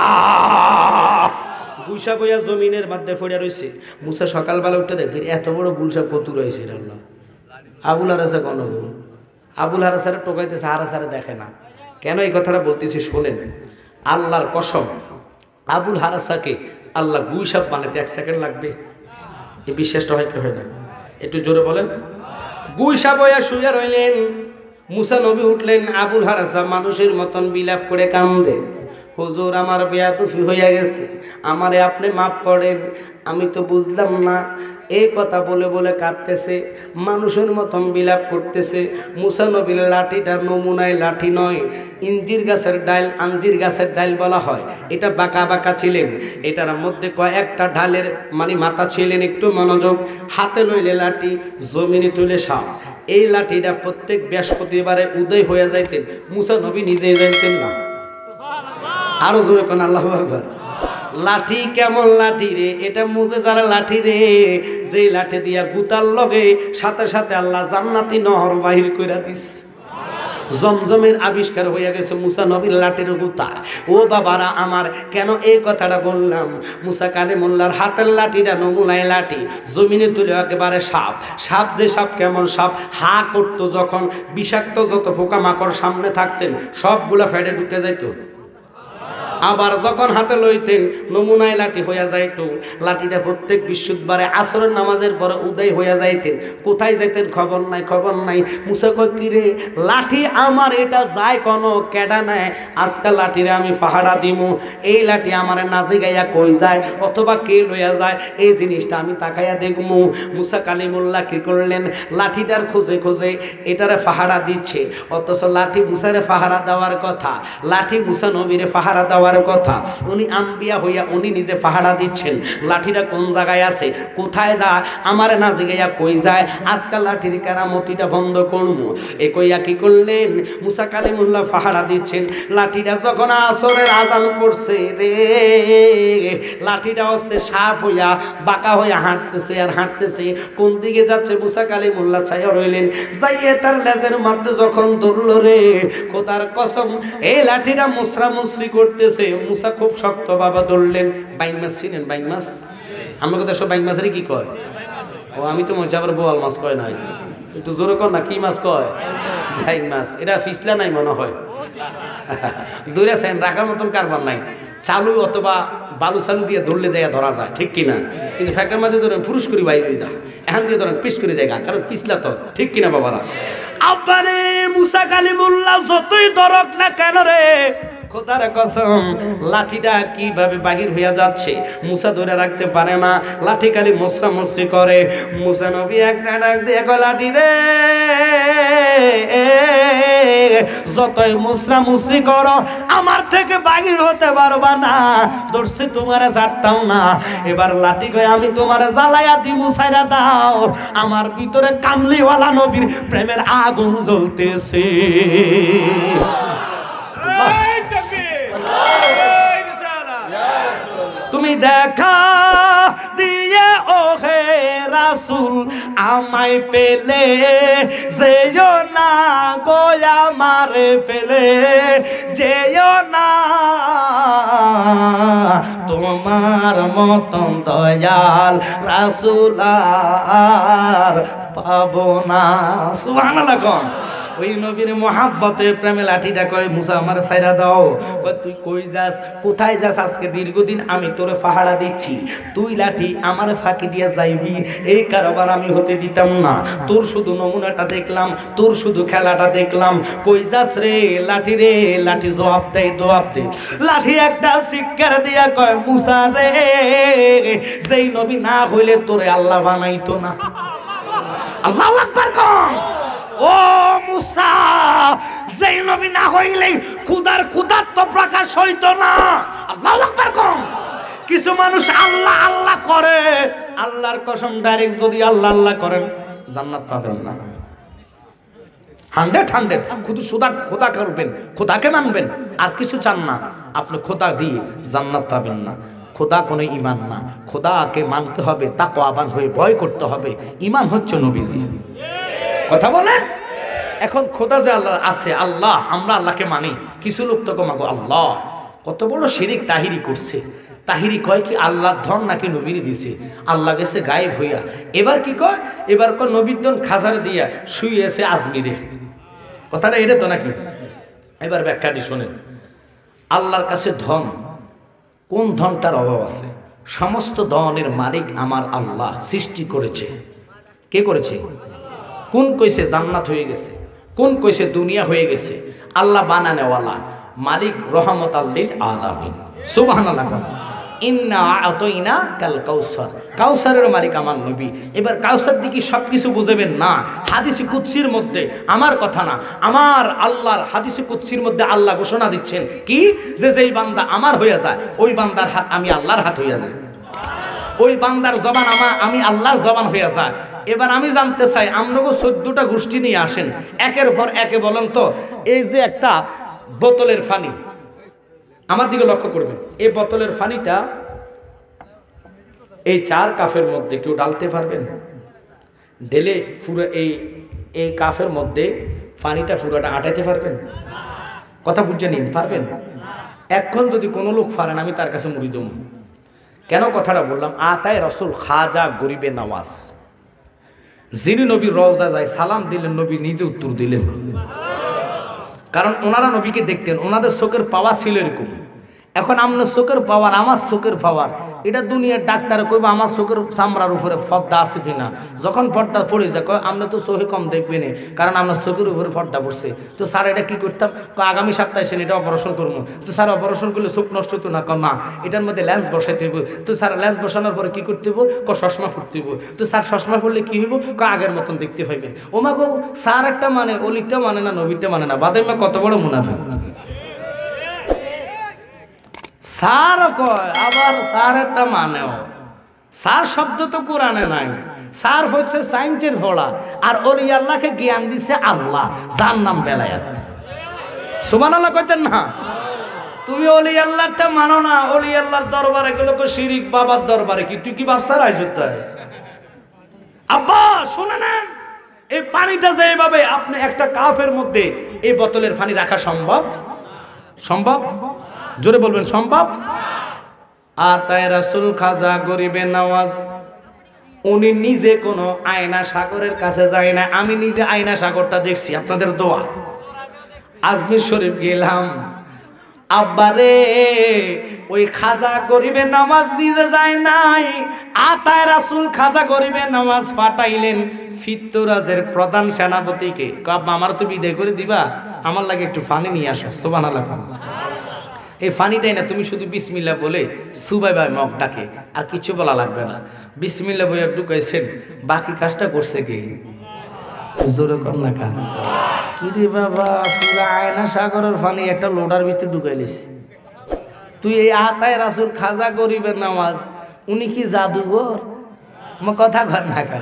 গুইসাব হইয়া জমিনের মধ্যে পড়ে রয়েছে। মুসা সকালবেলা উঠে দেখি এত বড় গুলসাব কত রয়েছে। আল্লাহ আবুল হারেসা কোন আবুল হারেসারে টোকাইতেছে, হারেসারে দেখে না কেন? এই কথাটা বলতেছি শোনেন। আল্লাহর কসম, আবুল হারেসাকে আল্লাহ গুইসাব বানাতে 1 সেকেন্ড লাগবে? এই বিশ্বাসটা হয় কি হয় না? একটু জোরে বলেন। গুইসাব হইয়া শুয়ে রইলেন। মুসা নবী উঠলেন, আবুল হারেসা মানুষের মতন বিলাপ করে কান্দে। হুজুর আমার বেয়াদবি হইয়া গেছে, আমারে আপনি মাফ করেন, আমি তো বুঝলাম না। এই কথা বলে বলে কাঁদতেছে, মানুষের মতন বিলাপ করতেছে। মুসা নবীর লাঠিটা নমুনায় লাঠি নয়, ইঞ্জির গাছের ডাইল, আঞ্জির গাছের ডাইল বলা হয়। এটা বাঁকা বাঁকা ছিলেন, এটার মধ্যে কয়েকটা ঢালের মানে মাথা ছিলেন। একটু মনোযোগ, হাতে লইলে লাঠি, জমিনে তুলে সাপ। এই লাঠিটা প্রত্যেক বৃহস্পতিবারে উদয় হয়ে যাইতেন, মুসা নবী নিজেই জানতেন না। আরো জোরে কোন আল্লাহু আকবার। লাঠি কেমন লাঠি রে, এটা মুজেজার লাঠি রে, যে লাঠি দিয়া গুতার লগে সাথে সাথে আল্লাহ জান্নাতি নহর বাহির কইরা দিস। জমজমের আবিষ্কার হয়ে গেছে মুসা নবীর লাঠির গুতা। ও বাবারা আমার, কেন এই কথাটা বললাম? মুসা কালিমুল্লাহর হাতের লাঠিটা নমুনায় লাঠি, জমিনে তুলে একেবারে সাপ। সাপ যে সাপ কেমন সাপ, হা করতো যখন, বিষাক্ত যত পোকামাকড় সামনে থাকতেন সবগুলো ফেটে ঢুকে যাইতো। আবার যখন হাতে লইতেন নমুনায় লাঠি হইয়া যাইত। লাঠিটা প্রত্যেক বৃহস্পতিবারে আসরের নামাজের পরে উদয় হইয়া যাইতেন। কোথায় যাইতেন খবর নাই, খবর নাই। মুসা কয় কি রে, লাঠি আমার এটা যায় কোনো কেডা নাই, আজকাল লাঠিরে আমি পাহাড়া দিমু, এই লাঠি আমার নাচে গাইয়া কই যায় অথবা কে লইয়া যায়, এই জিনিসটা আমি তাকাইয়া দেখমু। মুসা কালিমুল্লাহ কি করলেন, লাঠিটার খোঁজে খোঁজে এটারে পাহাড়া দিচ্ছে, অথচ লাঠি মুসারে পাহাড়া দেওয়ার কথা, লাঠি মুসা নবীরে পাহাড়া দেওয়ার কথা। উনি আম্বিয়া হইয়া উনি নিজে পাহাড়া দিচ্ছেন, লাঠিটা কোন জায়গায় আছে, কোথায় যায়, আমার না জিগাইয়া কই যায়, আজকাল লাঠির কেরামতিটা বন্ধ করবো। এ কইয়া কি করলেন, মুসা কালিমুল্লাহ পাহাড়া দিচ্ছেন। লাঠিটা যখন আসরের আজান পড়ছে রে, লাঠিটা হস্তে সাপ হইয়া বাঁকা হইয়া হাঁটতেছে আর হাঁটতেছে। কোন দিকে যাচ্ছে মুসা কালিমুল্লাহ চাইয়া রইলেন। যাইয়ে তার লেজের মধ্যে যখন ধরল রে, খোদার কসম এই লাঠিটা মুসরা মুসরি করতেছে। মুসা খুব শক্ত বাবা ধরলেন। বাইং মাছ ছিলেন, বাইং মাছ আমার কথা সব বাইং মাছেরই কি কয়? ও আমি তো মনে আবার বোয়াল মাছ কয় নাই, একটু জোরে কর না, কি মাছ কয়? বাইং মাছ। এটা ফিসলা নাই মনে হয়, দৌড়েছেন রাখার মতন কারবার নাই। চালু অথবা বালু চালু দিয়ে ধরলে যায় ধরা যায়, ঠিক কিনা? কিন্তু ফ্যাকের মধ্যে ধরেন পুরুষ করে বাইরে যা, এখান দিয়ে ধরেন পিস করে জায়গা, কারণ পিছলা তো, ঠিক কিনা বাবারা? আব্বারে মুসা কালিমুল্লাহ যতই ধরক না কেন রে, খোদার কসম লাঠিটা কিভাবে বাহির হইয়া যাচ্ছে মুসা ধরে রাখতে পারে না। লাঠি খালি মশরা মশরি করে। মুসা নবী একটা ডাক দিয়ে কয়, লাঠি রে যতই মুসরা মুসরি করো আমার থেকে বাহির হতে পারবা না, ধরছি তোমারে ছাড়তাম না। এবার লাঠি কয়, আমি তোমারে জ্বালাইয়া দি, মুসাইরা দাও, আমার ভিতরে কামলিওয়ালা নবীর প্রেমের আগুন জ্বলতেছে। তুমি দেখা দিয়ে ও হে রাসূল আমায় পেলে, যেও না গোয়া মারে ফেলে, যেও না তোমার মতন দয়াল রাসূল আর পাবো না। সুবহানাল্লাহ। কোন ওই নবীর মোহাব্বতে প্রেমে লাঠিটা কয়, মুসা আমার ছাইরা দাও। কয়, তুই কই যাস, কোথায় যাস? আজকে দীর্ঘদিন আমি তোরে পাহাড়া দিচ্ছি, তুই লাঠি আমার ফাঁকি দিয়ে যাইবি, এই কারবার আমি হতে দিতাম না। তোর শুধু নমুনাটা দেখলাম, তোর শুধু খেলাটা দেখলাম, কই যাস রে লাঠি রে? লাঠি জবাব দেয়, জবাব দে। লাঠি একটা শিক্ষার দিয়া কয়, মুসা রে যেই নবী না হইলে তোরে আল্লাহ বানাইতো না। আল্লাহু আকবার। কম ও মুসা, যেই নবী না হইলে খুদার খুদাত্ব প্রকাশ হইতো না। আল্লাহু আকবার। কম কিছু মানুষ আল্লাহ আল্লাহ করে, আল্লাহর কসম ডাইরেক্ট যদি আল্লাহ আল্লাহ করেন জান্নাত পাবেন না। 100 শুধু খোদা করবেন, খোদাকে মানবেন, আর কিছু চান না, আপনি খোদা দিয়ে জান্নাত পাবেন না। খোদা কোনো ইমান না, খোদাকে মানতে হবে, তাকওয়াবান হয়ে ভয় করতে হবে। ইমান হচ্ছে নবীজি। কথা বলেন। এখন খোদা যে আল্লাহ আছে, আল্লাহ, আমরা আল্লাহকে মানি। কিছু লোক তো কমাগো আল্লাহ, কত বড় শিরিক তাহিরি করছে। তাহিরি কয় কি আল্লাহর ধন নাকি নবীর দিছে, আল্লাহ গেছে গায়েব হইয়া। এবার কি কয়, এবার কয় নবীর ধন খাজারে দিয়া শুয়েছে আজমিরে। কথাটা এটা তো নাকি? এবার ব্যাখ্যাটি শোনেন। আল্লাহর কাছে ধন, কোন ধনটার অভাব আছে? সমস্ত ধনের মালিক আমার আল্লাহ, সৃষ্টি করেছে। কে করেছে? কোন কইছে জান্নাত হয়ে গেছে, কোন কইছে দুনিয়া হয়ে গেছে? আল্লাহ বানানেওয়ালা। মালিক রহমাতাল লিল আলামিন। সুবহানাল্লাহ। ইন্না আতাইনা কাল কাউসার, কাউসারের মালিক আমার নবী। এবার কাউসার দিকে সব কিছু বুঝবেন না। হাদিসে কুদসির মধ্যে আমার কথা না, আমার আল্লাহর হাদিসে কুদসির মধ্যে আল্লাহ ঘোষণা দিচ্ছেন কি, যে যেই বান্দা আমার হয়ে যায় ওই বান্দার হাত আমি আল্লাহর হাত হইয়া যায়, ওই বান্দার জবান আমি আল্লাহর জবান হইয়া যায়। এবার আমি জানতে চাই, আপনাকে 14টা গোষ্ঠী নিয়ে আসেন, একের পর একে বলেন তো, এই যে একটা বোতলের পানি, আমার দিকে লক্ষ্য করবেন, এই বোতলের পানিটা এই 4 কাপের মধ্যে কেউ ঢালতে পারবেন? ঢেলে পুরো এই কাপের মধ্যে পানিটা পুরোটা আটাইতে পারবেন? কথা বুঝে নিন, পারবেন? এখন যদি কোনো লোক পারেন আমি তার কাছে মুড়ি দেব। কেন কথাটা বললাম? আতায় রসুল খাজা গরিবে নওয়াজ, যিনি নবীর রওজা যায় সালাম দিলেন, নবী নিজে উত্তর দিলেন। কারণ ওনারা নবীকে দেখতেন, ওনাদের চোখের পাওয়া ছিল এরকম। এখন আপনার চোখের পাওয়ার আমার চোখের পাওয়ার, এটা দুনিয়ার ডাক্তারে কইবা আমার চোখের চামড়ার উপরে পর্দা আছে কিনা। যখন পর্দা পড়ে যায় কয় আপনি তো চোখে কম দেখবেন, কারণ আপনার চোখের উপরে পর্দা পড়ছে। তো স্যার এটা কি করতাম? আগামী সপ্তাহে এসে এটা অপারেশন করবো। তো স্যার অপারেশন করলে চোখ নষ্ট হতো না? না, এটার মধ্যে লেন্স বসাইতে হইব। তো স্যার লেন্স বসানোর পরে কি করতে হইব? চশমা ফুটতে হইব। তো স্যার চশমা পড়লে কি হইব? আগের মতন দেখতে পাইবেন। ওমা গো, স্যার একটা মানে, অলিটা মানে না, নবীটা মানে না, বাদাইমা কত বড় মুনাফিক। স্যার কয় আবার স্যার একটা মানেও, স্যার শব্দ তো কোরআনে নাই। স্যার হচ্ছে সায়েন্সের পড়া, আর ওলি আল্লাহকে জ্ঞান দিছে আল্লাহ, যার নাম বেলায়েত। সুবহানাল্লাহ কইতেন না? তুমি ওলি আল্লাহটা মানো না, ওলি আল্লাহর দরবারে গেলে শিরিক, বাবার দরবারে কি তুই কি বাপসার আইছত? তাই আব্বা শুনে নেন, এই পানিটা যে এইভাবে আপনি একটা কাপের মধ্যে এই বোতলের পানি রাখা সম্ভব? সম্ভব? জোরে বলবেন সম্ভব? আতায় রাসূল খাজা গরিবে নওয়াজ, উনি নিজে কোনো আয়না সাগরের কাছে যায় না। আমি নিজে আয়না সাগরটা দেখছি, আপনাদের দোয়া। আজমির শরীফ গেলাম, আব্বারে ওই খাজা গরিবে নামাজ নিজে যায় নাই, আতায় রাসূল খাজা গরিবে নামাজ পাঠাইলেন ফিত্তরাজের প্রধান সেনাপতিকে। আব্বা আমার তো বিদায় করে দিবা, আমার লাগে একটু পানি নিয়ে আসো। সুবহানাল্লাহ। এই পানিটাই না, তুমি শুধু বিসমিল্লাহ বলে সুবাই ভাই মগ ডাকে, আর কিছু বলা লাগবে না। বিসমিল্লাহ বইয়া ঢুকাইছেন, বাকি কাজটা করছে কি? জোরে কর না কা কি রে বাবা, পুরা আয়না সাগরের পানি একটা লোডার ভিতরে ঢুকাইলিস তুই। এই আতায় রাসূল খাজা গরিবের নামাজ, উনি কি জাদুঘর? আমার কথা কর না কা।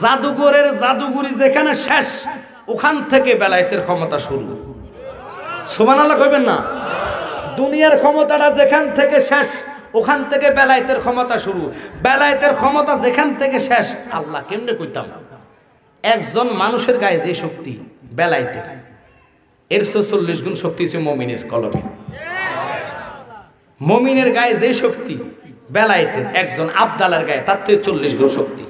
জাদুঘরের জাদুগুরি যেখানে শেষ, ওখান থেকে বেলায়েতের ক্ষমতা শুরু। সুবহানাল্লাহ কইবেন না? দুনিয়ার ক্ষমতাটা যেখান থেকে শেষ, ওখান থেকে বেলায়েতের ক্ষমতা শুরু। বেলায়েতের ক্ষমতা যেখান থেকে শেষ, আল্লাহ কেমনে কইতাম, একজন মানুষের গায়ে যে শক্তি বেলায়েতের, এর ৪৪ গুণ শক্তি আছে মুমিনের কলবে। মুমিনের গায়ে যে শক্তি বেলায়েতের, একজন আবদালের গায়ে তার থেকে ৪০ গুণ শক্তি।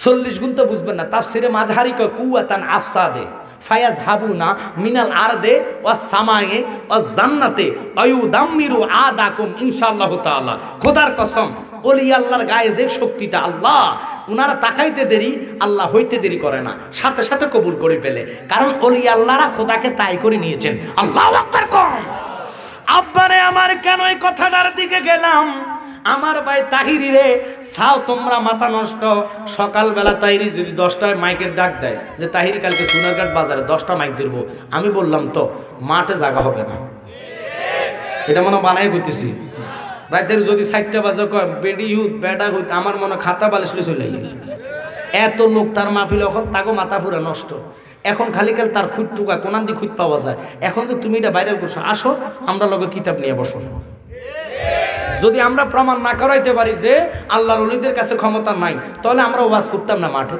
৪০ গুণ তো বুঝবেন না, তাফসিরে মাঝহারি কয় কুওয়াতান আফসাদে ফায়াজহাবুনা মিনাল আরদে ওয়াস সামায়ে ওয়াস জান্নাতে আয়ুদাম্মিরু আদাকুম ইনশাআল্লাহু তাআলা। খোদার কসম, ওলি আল্লাহর গায়ে যে শক্তিটা, আল্লাহ উনারা তাকাইতে দেরি, আল্লাহ হইতে দেরি করে না, সাথে সাথে কবুল করে ফেলে। কারণ ওলি আল্লাহরা খোদাকে তাই করে নিয়েছেন। আল্লাহু আকবার কম। আব্বারে আমার কেন এই কথাটার দিকে গেলাম? আমার ভাই তাহিরি রে, চাও তোমরা মাথা নষ্ট। সকালবেলা তাহিরি যদি 10টায় মাইকের ডাক দেয় যে তাহিরি কালকে সোনারঘাট বাজারে 10টা মাইক দিব, আমি বললাম তো মাঠে জায়গা হবে না। এটা মনে বানাই করতেছি। রাতের যদি 4টা বাজে কয় বেডি ইউথ বেডা হইতে, আমার মনে খাতা বালিশ চলে যাবে। এত লোক তার মাহফিল, এখন তাকে মাথা পুরা নষ্ট। এখন খালি কাল তার খুঁত টুকা কোনান দিয়ে খুঁত পাওয়া যায়। এখন তো তুমি এটা ভাইরাল করছো, আসো আমরা লগে কিতাব নিয়ে বসো। যদি আমরা প্রমাণ না করাইতে পারি যে আল্লাহর ওলিদের কাছে ক্ষমতা নাই, তাহলে আমরা ওয়াজ করতাম না মাঠে।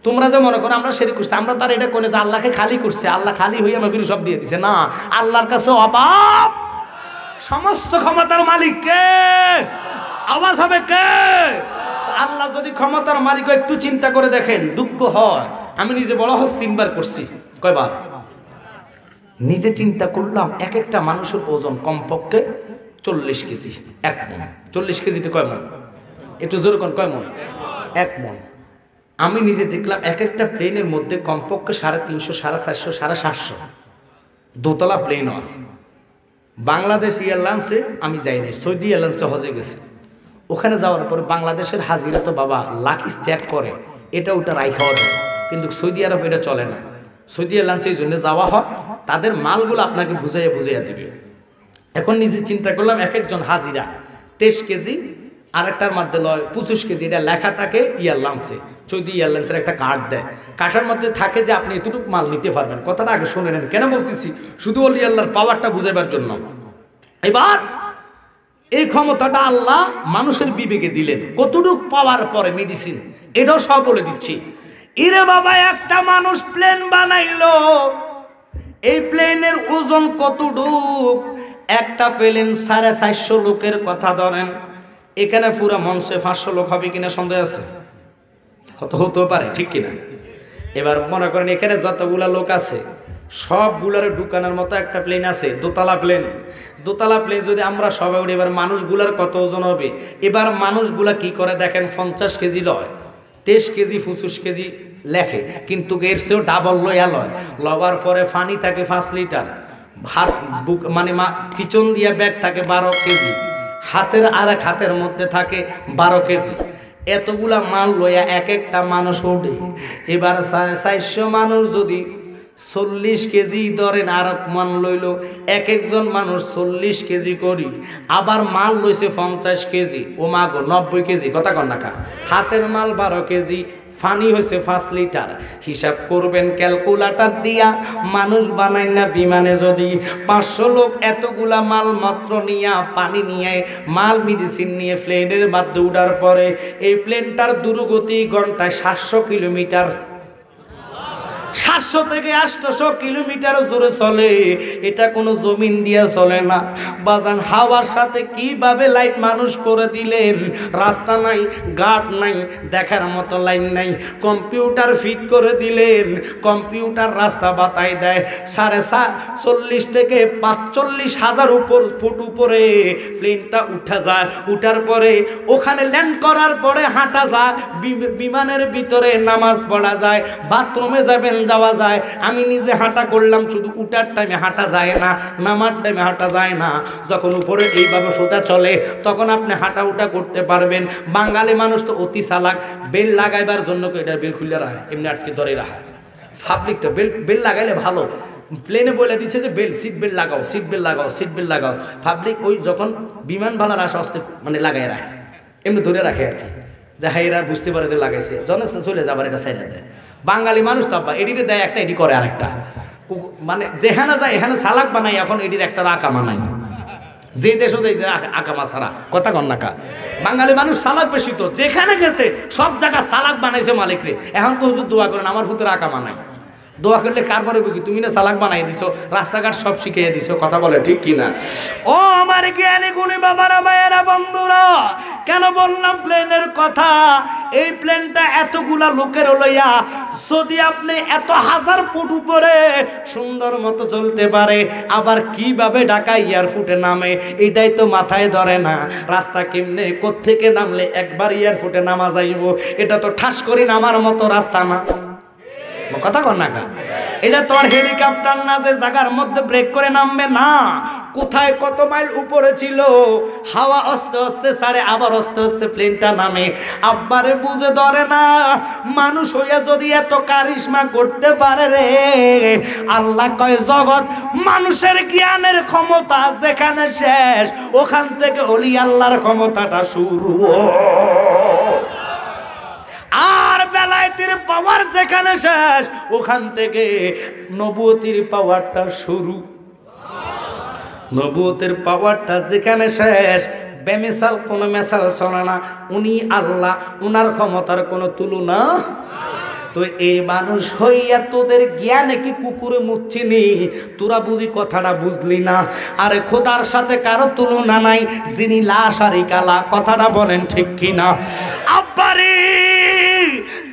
তোমরা যে মনে করো আমরা শিরক করছি, আমরা তার এটা কোনে যে আল্লাহকে খালি করছে, আল্লাহ খালি হইয়া নবীর সব দিয়ে দিছে। না, আল্লাহর কাছে অভাব, সমস্ত ক্ষমতার মালিক কে? আওয়াজ হবে কে? আল্লাহ যদি ক্ষমতার মালিক একটু চিন্তা করে দেখেন, দুঃখ হয়। আমি নিজে বড় হস 3বার করছি। কয়বার? নিজে চিন্তা করলাম, এক একটা মানুষের ওজন কমপক্ষে 40 কেজি, 1 মণ। 40 কেজিতে কয় মণ? একটু জোরে কোন, কয় মণ? 1 মণ। আমি নিজে দেখলাম এক একটা প্লেনের মধ্যে কমপক্ষে 350, 450, 750 দোতলা প্লেনও আছে। বাংলাদেশ এয়ারলাইন্সে আমি যাই নাই, সৌদি এয়ারলাইন্সে হজে গেছি। ওখানে যাওয়ার পরে বাংলাদেশের হাজিরা তো বাবা লাকি চেক করে, এটা ওটা রাইখা হবে, কিন্তু সৌদি আরব এটা চলে না। সৌদি এয়ারলাইন্সে এই জন্য যাওয়া হয়, তাদের মালগুলো আপনাকে বুঝাইয়া দিবে। এখন নিজে চিন্তা করলাম, এক একজন হাজিরা 23 কেজি, আরেকটার মধ্যে 25 কেজি, এটা লেখা থাকে এয়ারলাইন্সে। সৌদি এয়ারলাইন্সের একটা কার্ড দেয়, কার্ডের মধ্যে থাকে যে আপনি এতটুকু মাল নিতে পারবেন। কথাটা আগে শুনে নেন, কেন বলতেছি, শুধু অলি আল্লাহর পাওয়ারটা বুঝাইবার জন্য। এবার এই ক্ষমতাটা আল্লাহ মানুষের বিবেকে দিলেন, কতটুকু পাওয়ার পরে মেডিসিন, এটাও সব বলে দিচ্ছি। ইরে বাবা, একটা মানুষ প্লেন বানাইলো, এই প্লেনের ওজন কতটুক? একটা প্লেন 450 লোকের কথা ধরেন, এখানে পুরা মঞ্চে 500 লোক হবে কিনা সন্দেহ আছে, হতে পারে, ঠিক কিনা? এবার মনে করেন এখানে যতগুলা লোক আছে সবগুলার ঢুকানোর মতো একটা প্লেন আছে, দোতলা প্লেন। দোতলা প্লেন যদি আমরা সবাই উঠি, এবার মানুষগুলার কত ওজন হবে? এবার মানুষগুলা কি করে দেখেন, 50 কেজি লয়, 23 কেজি 25 কেজি লেখে, কিন্তু এর চেয়েও ডাবল লওয়ার পরে পানি থাকে 5 লিটার, হাত বুক মানে পিছন দিয়া ব্যাগ থাকে 12 কেজি, হাতের আর এক হাতের মধ্যে থাকে 12 কেজি। এতগুলা মাল লইয়া এক একটা মানুষ ওঠে। এবার 450 মানুষ যদি 40 কেজি ধরেন, আর মান লইল এক একজন মানুষ 40 কেজি করি, আবার মাল লইছে 50 কেজি, ও মাগো 90 কেজি, কথা কন না, হাতের মাল 12 কেজি, পানি হয়েছে 5 লিটার। হিসাব করবেন ক্যালকুলেটর দিয়া, মানুষ বানাই না বিমানে যদি 500 লোক এতগুলা মাল মাত্র নিয়া, পানি নিয়ে, মাল মেডিসিন নিয়ে প্লেনের মধ্যে উঠার পরে এই প্লেনটার দূরগতি ঘন্টায় 700 কিলোমিটার, 700 থেকে 800 কিলোমিটার জোরে চলে। এটা কোনো জমিন দিয়া চলে না বাজান, হাওয়ার সাথে কিভাবে লাইন মানুষ করে দিলেন। রাস্তা নাই, গার্ড নাই, দেখার মতো লাইন নাই, কম্পিউটার ফিট করে দিলেন, কম্পিউটার রাস্তা বাতাই দেয়। 40 থেকে 45 হাজার ফুট উপরে প্লেনটা উঠা যায়, উঠার পরে ওখানে ল্যান্ড করার পরে হাঁটা যায়, বিমানের ভিতরে নামাজ পড়া যায়, বাথরুমে যাবেন যাওয়া যায়। আমি নিজে হাঁটা করলাম, শুধু উঠার টাইমে হাঁটা যায় না, নামার টাইমে হাঁটা যায় না। যখন উপরে এইভাবে সোজা চলে তখন আপনি হাঁটা উঠা করতে পারবেন। বাঙালি মানুষ তো অতি চালাক, বেল লাগাইবার জন্য এটা বেল খুলে রাখে, এমনি আটকে ধরে রাখে। পাবলিক তো বেল লাগাইলে ভালো, প্লেনে বলে দিচ্ছে যে বেল, সিট বেল্ট লাগাও, সিট বেল্ট লাগাও, সিট বেল্ট লাগাও। পাবলিক ওই যখন বিমান ভাড়ার আসা আসতে মানে লাগাই রাখে, এমনি ধরে রাখে আর কি, যে হ্যাঁ এরা বুঝতে পারে যে লাগাইছে, জন চলে যাবার এটা সাইডে দেয়। বাঙালি মানুষ তো আব্বা এডিতে দেয় একটা, এডি করে আরেকটা, মানে যেখানে যায় এখানে সালাক বানাই, এখন এডির একটা আঁকা বানাই, যে দেশও যাই যে আকামা ছাড়া, কথা কন নাকা। বাঙালি মানুষ সালাক বেশি, তো যেখানে গেছে সব জায়গা সালাক বানাইছে মালিকরে। এখন তো হুজুর দোয়া করেন আমার ভূতের আঁকা বানাই, দোয়া করলে কারবারে বুকি, তুমি না সালাক বানাই দিছো, রাস্তাঘাট সব শিখিয়ে দিছো, কথা বলে ঠিক কিনা? ও আমার জ্ঞানী গুণী বাবারা, মায়েরা, বন্ধুরা, কেন বললাম প্লেনের কথা? এই প্লেনটা এতগুলা লোকের লইয়া যদি আপনি এত হাজার ফুট উপরে সুন্দর মতো চলতে পারে, আবার কিভাবে ঢাকা এয়ারপোর্টে নামে এটাই তো মাথায় ধরে না। রাস্তা কেমনে, কোত্থেকে নামলে একবার এয়ারপোর্টে নামা যাইব, এটা তো ঠাস করে নামার মতো রাস্তা না, কথা কন না। এটা তো আর হেলিকপ্টার না যে জায়গার মধ্যে ব্রেক করে নামবে না। কোথায় কত মাইল উপরে ছিল, হাওয়া আস্তে আস্তে ছাড়ে, আবার আস্তে আস্তে প্লেনটা নামে। আব্বারে বুঝে ধরে না, মানুষ হইয়া যদি এত কারিশমা করতে পারে রে, আল্লাহ কয় জগৎ মানুষের জ্ঞানের ক্ষমতা যেখানে শেষ, ওখান থেকে ওলি আল্লাহর ক্ষমতাটা শুরু। আর বেলায়েতের পাওয়ার যেখানে শেষ, ওখান থেকে নবুয়তির পাওয়ারটা শুরু। নবুয়তের পাওয়ারটা যেখানে শেষ, বেমিসাল কোনো মেসাল চলে না। উনি আল্লাহ, উনার ক্ষমতার কোনো তুলনা। তো এই মানুষ হইয়া তোদের জ্ঞানে কি কুকুরে মুচ্ছিনি? তোরা বুঝি কথাটা বুঝলি না? আরে খোদার সাথে কারো তুলনা নাই, যিনি লাশারি কালা, কথাটা বলেন ঠিক কিনা? আব্বারে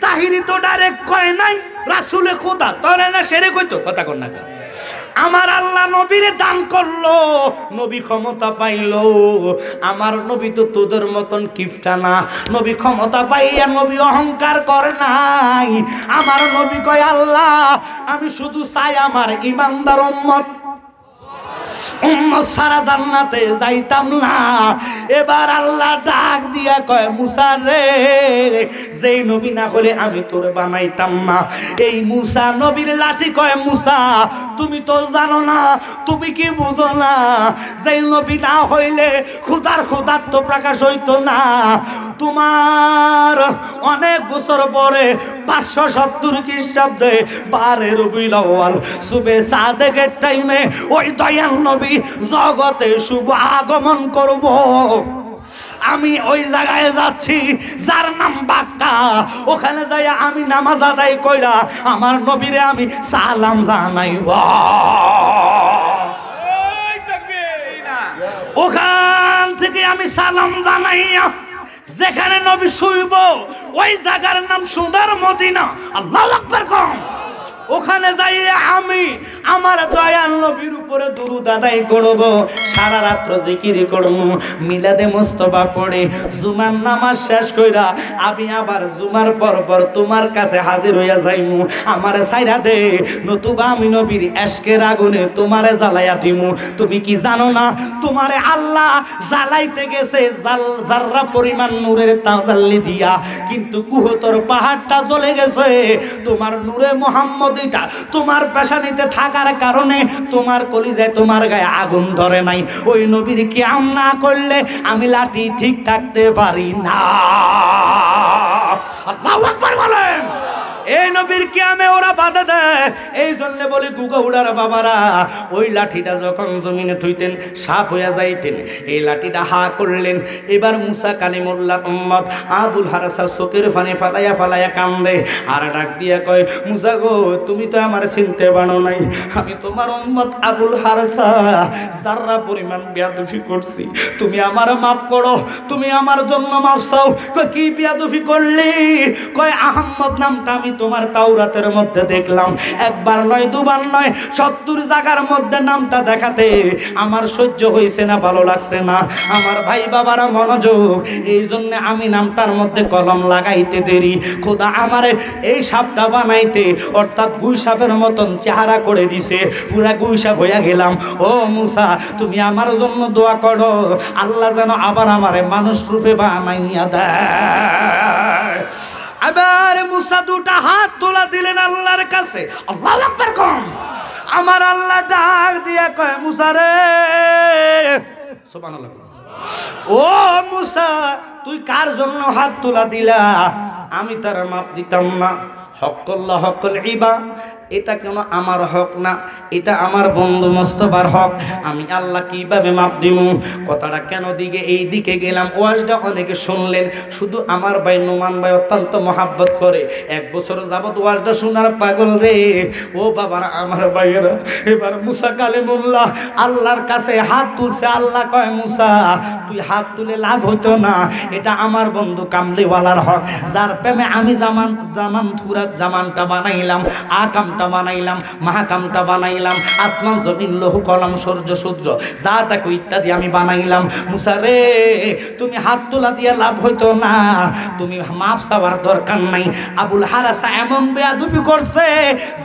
তাহিরি তো ডাইরেক্ট কয় নাই রাসূলে খোদা, তোরে না সেরে কইতো, কথা কর না। আমার আল্লাহ নবীরে দান করলো, নবী ক্ষমতা পাইলো। আমার নবী তো তোদের মতন কিফটা না, নবী ক্ষমতা পাইয়া নবী অহংকার করে নাই। আমার নবী কয় আল্লাহ আমি শুধু চাই আমার ইমানদার উম্মত উম্মত সারা জান্নাতে যাইতাম না। এবার আল্লাহ ডাক দিয়া কয় মুসা রে, যেই নবী না হলে আমি তোরে বানাইতাম না। এই মুসা নবীর লাঠি কয় মুসা তুমি তো জানো না, তুমি কি বুঝো না, যেই নবী না হইলে খুদার খুদাত্ব প্রকাশ হইতো না। তোমার অনেক বছর পরে 570 খ্রিস্টাব্দে 12 রবিউল আউয়াল সুবে সাদেকের টাইমে ওই দয়াল নবী জগতে শুভ আগমন করব। আমি ওই জায়গায় যাচ্ছি যার নাম বাক্কা। ওখানে যাই আমি নামাজ আদায় কইরা আমার নবীরে আমি সালাম জানাইব। ওখান থেকে আমি সালাম জানাইয়া যেখানে নবী শুইব ওই জায়গার নাম সোনার মদিনা। আল্লাহু আকবার কম। ওখানে যাই আমি আমার দয়াল নবীর উপরে দুরূদ আদায় করব, সারা রাত জিকির করব, মিলাদে মুস্তাফা পড়ে জুমার নামাজ শেষ কইরা আমি আবার জুমার পর পর তোমার কাছে হাজির হইয়া যাইমু। আমারে ছাইরা দে, নতুবা আমি নবীর এশকের আগুনে তোমারে জ্বালাইয়া দিমু। তুমি কি জানো না তোমারে আল্লাহ জ্বালাইতে গেছে জাররা পরিমাণ নূরের তাজাল্লি দিয়া, কিন্তু কুহতর পাহাড়টা জ্বলে গেছে তোমার নূরে মুহাম্মদ। এটা তোমার পেশানিতে থাকার কারণে তোমার কলিজায় তোমার গায়ে আগুন ধরে নাই। ওই নবীর কিয়াম না করলে আমি লাঠি ঠিক থাকতে পারি না। আল্লাহু আকবার বলেন। এই নবীর কিয়ামে ওরা বাধা দেয়। এই জন্য বলি গুগৌড়ার বাবারা ওই লাঠিটা যখন জমিনে থুইতেন সাপ হইয়া যাইতেন, এই লাঠিটা হা করলেন। এবার মুসা কালিমুল্লাহ উম্মত আবুল হারাসা চোখের পানি ফালাইয়া ফালাইয়া কান্দে আর ডাক দিয়া কয় মুসা গো, তুমি তো আমার চিনতে পারো নাই, আমি তোমার উম্মত আবুল হারাসা যাররা পরিমাণ বেয়াদবি করছি, তুমি আমার মাফ করো, তুমি আমার জন্য মাফ চাও। কয় কি বেয়াদবি করলি? কয় আহম্মদ নামটা আমি তোমার তাওরাতের মধ্যে দেখলাম, একবার নয় দুবার নয় 70 জায়গার মধ্যে নামটা দেখাতে আমার সহ্য হয়েছে না, ভালো লাগছে না। আমার ভাই বাবারা মনোযোগ, এই জন্য আমি নামটার মধ্যে কলম লাগাইতে দেরি। খোদা আমারে এই সাপটা বানাইতে অর্থাৎ গুই সাপের মতন চেহারা করে দিছে, পুরা গুই সাপ হইয়া গেলাম। ও মুসা তুমি আমার জন্য দোয়া করো, আল্লাহ যেন আবার আমারে মানুষ রূপে বানাইয়া দেয়। আবার মুসা দুটা হাত তোলা দিলেন আল্লাহর কাছে। আল্লাহু আকবার কম। আমার আল্লাহ ডাক দিয়া কয় মুসা রে, সুবহানাল্লাহ, ও মুসা তুই কার জন্য হাত তোলা দিলা? আমি তার মাপ দিতাম না। হক্কুল্লাহ হকুল ইবাদ, এটা কেন আমার হক না, এটা আমার বন্ধু মোস্তফার হক। আমি আল্লাহ কিভাবে মাপ দিব? কথাটা কেন দিকে এই দিকে গেলাম, ওয়াজটা অনেকে শুনলেন। শুধু আমার ভাই নোমান ভাই অত্যন্ত মহাব্বত করে, 1 বছর যাবত ওয়াজটা শোনার পাগল রে। ও বাবারা আমার ভাইয়েরা, এবার মুসা কালিমুল্লাহ আল্লাহর কাছে হাত তুলছে। আল্লাহ কয় মুসা তুই হাত তুলে লাভ হতো না, এটা আমার বন্ধু কামলিওয়ালার হক, যার প্রেমে আমি জামানটা বানাইলাম, আকামটা বানাইলাম, মাহাকামটা বানাইলাম, আসমান জমিন লৌহ কলম সূর্য সূর্য যা তাকে ইত্যাদি আমি বানাইলাম। মুসা রে তুমি হাত তোলা দিয়া লাভ হইতো না, তুমি মাফ চাওয়ার দরকার নাই। আবুল হারাসা এমন বেয়াদবি করছে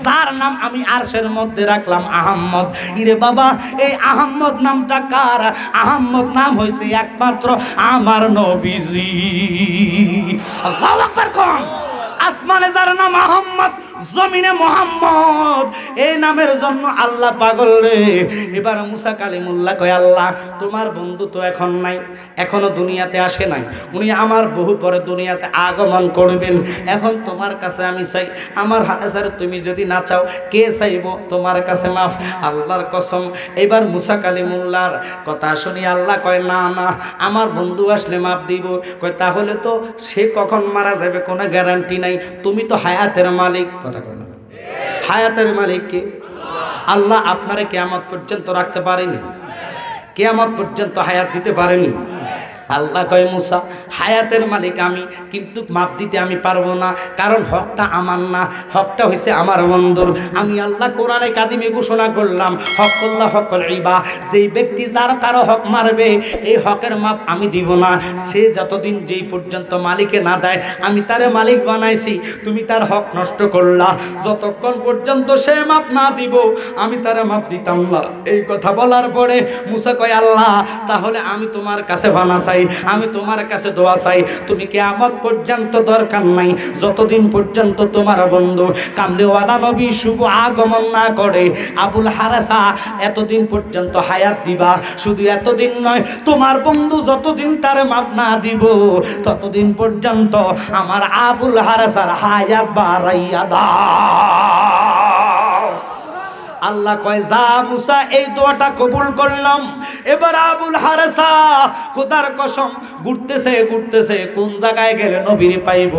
যার নাম আমি আরশের মধ্যে রাখলাম আহম্মদ। ইরে বাবা এই আহম্মদ নামটা কার? আহম্মদ নাম হয়েছে একমাত্র আমার নবীজি। আল্লাহু আকবার কোন। আসমানে যার নাম আহম্মদ, জমিনে মোহাম্মদ, এই নামের জন্য আল্লাহ পাগল রে। এবার মুসা কালিমুল্লাহ কয় আল্লাহ তোমার বন্ধু তো এখন নাই, এখনো দুনিয়াতে আসে নাই, উনি আমার বহু পরে দুনিয়াতে আগমন করবেন। এখন তোমার কাছে আমি চাই, আমার হাজার তুমি যদি না চাও কে চাইব তোমার কাছে মাফ? আল্লাহর কসম। এবার মুসা কালিমুল্লাহর কথা শুনি আল্লাহ কয় না না, আমার বন্ধু আসলে মাফ দিব। কয় তাহলে তো সে কখন মারা যাবে কোনো গ্যারান্টি নাই, তুমি তো হায়াতের মালিক। কথা কয় না, হায়াতের মালিক কে? আল্লাহ আপনারে কিয়ামত পর্যন্ত রাখতে পারেনি, কিয়ামত পর্যন্ত হায়াত দিতে পারেনি। আল্লাহ কয় মুসা হায়াতের মালিক আমি, কিন্তু মাপ দিতে আমি পারবো না, কারণ হকটা আমার না, হকটা হয়েছে আমার বন্ধুর। আমি আল্লাহ কোরআনে কাদিমে ঘোষণা করলাম হকুল্লাহ হকুল ইবা, যেই ব্যক্তি যার কারো হক মারবে এই হকের মাপ আমি দিব না। সে যতদিন যেই পর্যন্ত মালিকে না দেয় আমি তারে মালিক বানাইছি, তুমি তার হক নষ্ট করলা, যতক্ষণ পর্যন্ত সে মাপ না দিব আমি তারে মাপ দিতাম না। এই কথা বলার পরে মুসা কয় আল্লাহ তাহলে আমি তোমার কাছে বানা চাই, আমি তোমার কাছে দোয়া চাই, তুমি কিয়ামত পর্যন্ত দরকার নাই, যতদিন পর্যন্ত তোমার বন্ধু কামলিওয়ালা নবী শুভ আগমন না করে আবুল হারেসা এতদিন পর্যন্ত হায়াত দিবা। শুধু এতদিন নয়, তোমার বন্ধু যতদিন তার মাপ না দিব ততদিন পর্যন্ত আমার আবুল হারেসার হায়াত বাড়াইয়া দাও। আল্লাহ কয় যা মুসা এই দোয়াটা কবুল করলাম। এবার আবুল হারেসা খোদার কসম ঘুরতেছে কোন জায়গায় গেলে নবীর পাইব,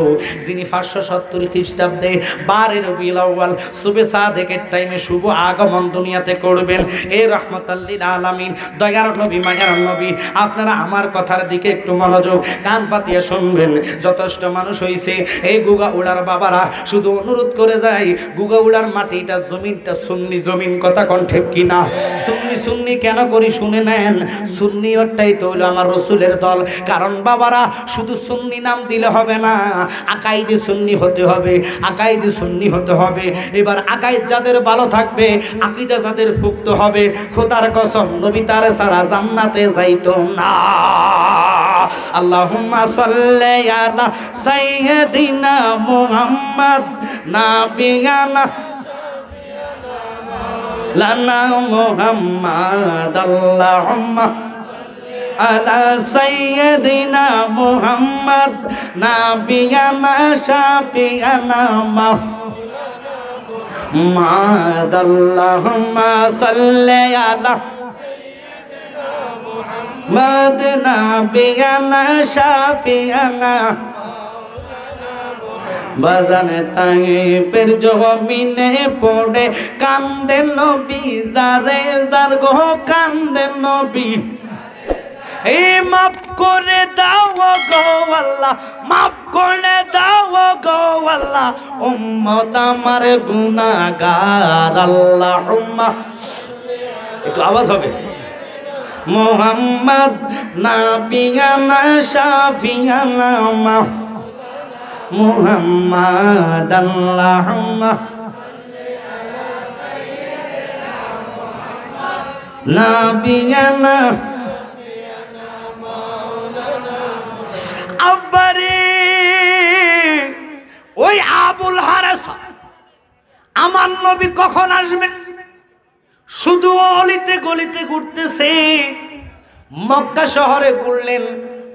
যিনি 570 খ্রিস্টাব্দে 12 রবিউল আউয়াল সুবে সাদেকের টাইমে শুভ আগমন দুনিয়াতে করবেন। এই রহমাতাল লিল আলামিন দয়ার নবী মায়ার নবী। আপনারা আমার কথার দিকে একটু মনোযোগ কান পাতিয়া শুনবেন। যথেষ্ট মানুষ হইছে এই গুগা উড়ার বাবারা, শুধু অনুরোধ করে যায় গুগা উড়ার মাটিটা জমিনটা সুন্নি জমিন, কথা কোন ঠিক কিনা? সুন্নি কেন করি শুনে নেন, সুন্নি ওটাই তো হলো আমার রসুলের দল। কারণ বাবারা শুধু সুন্নি নাম দিলে হবে না, আকাইদে সুন্নি হতে হবে, আকাইদে সুন্নি হতে হবে। এবার আকাইদ যাদের ভালো থাকবে, আকীদা যাদের ফুক্ত হবে, খোদার কসম নবী তার সারা জান্নাতে যাইতো না। আল্লাহুম্মা সাল্লি আলা সাইয়্যিদিনা মুহাম্মদ নাবিয়ানা লানা মুহাম্মাদ আল্লাহুম্মা আলা সাইয়্যিদিনা মুহাম্মদ নাবিয়ানা শাফিয়ানা মুহাম্মাদ আল্লাহুম্মা সাল্লি আলা মুহাম্মাদ নাবিয়ানা শাফিয়ানা। বাজানে তাইপের জমিনে পড়ে কান্দে নবী, যারে যার গো কান্দে নবী। এই মাফ করে দাও গো আল্লাহ, মাফ করে দাও গো আল্লাহ, উম্মত আমার গুনাহগার। আল্লাহুম্মা, একটু আওয়াজ হবে, মুহাম্মদ নাবিয়ানা শাফিয়ানা মুহাম্মদ আল্লাহুম্মা নাবিয়ানা। আব্বারে ওই আবুল হারেসা আমার নবী কখন আসবেন? শুধু অলিতে গলিতে ঘুরতেছে। মক্কা শহরে ঘুরলেন,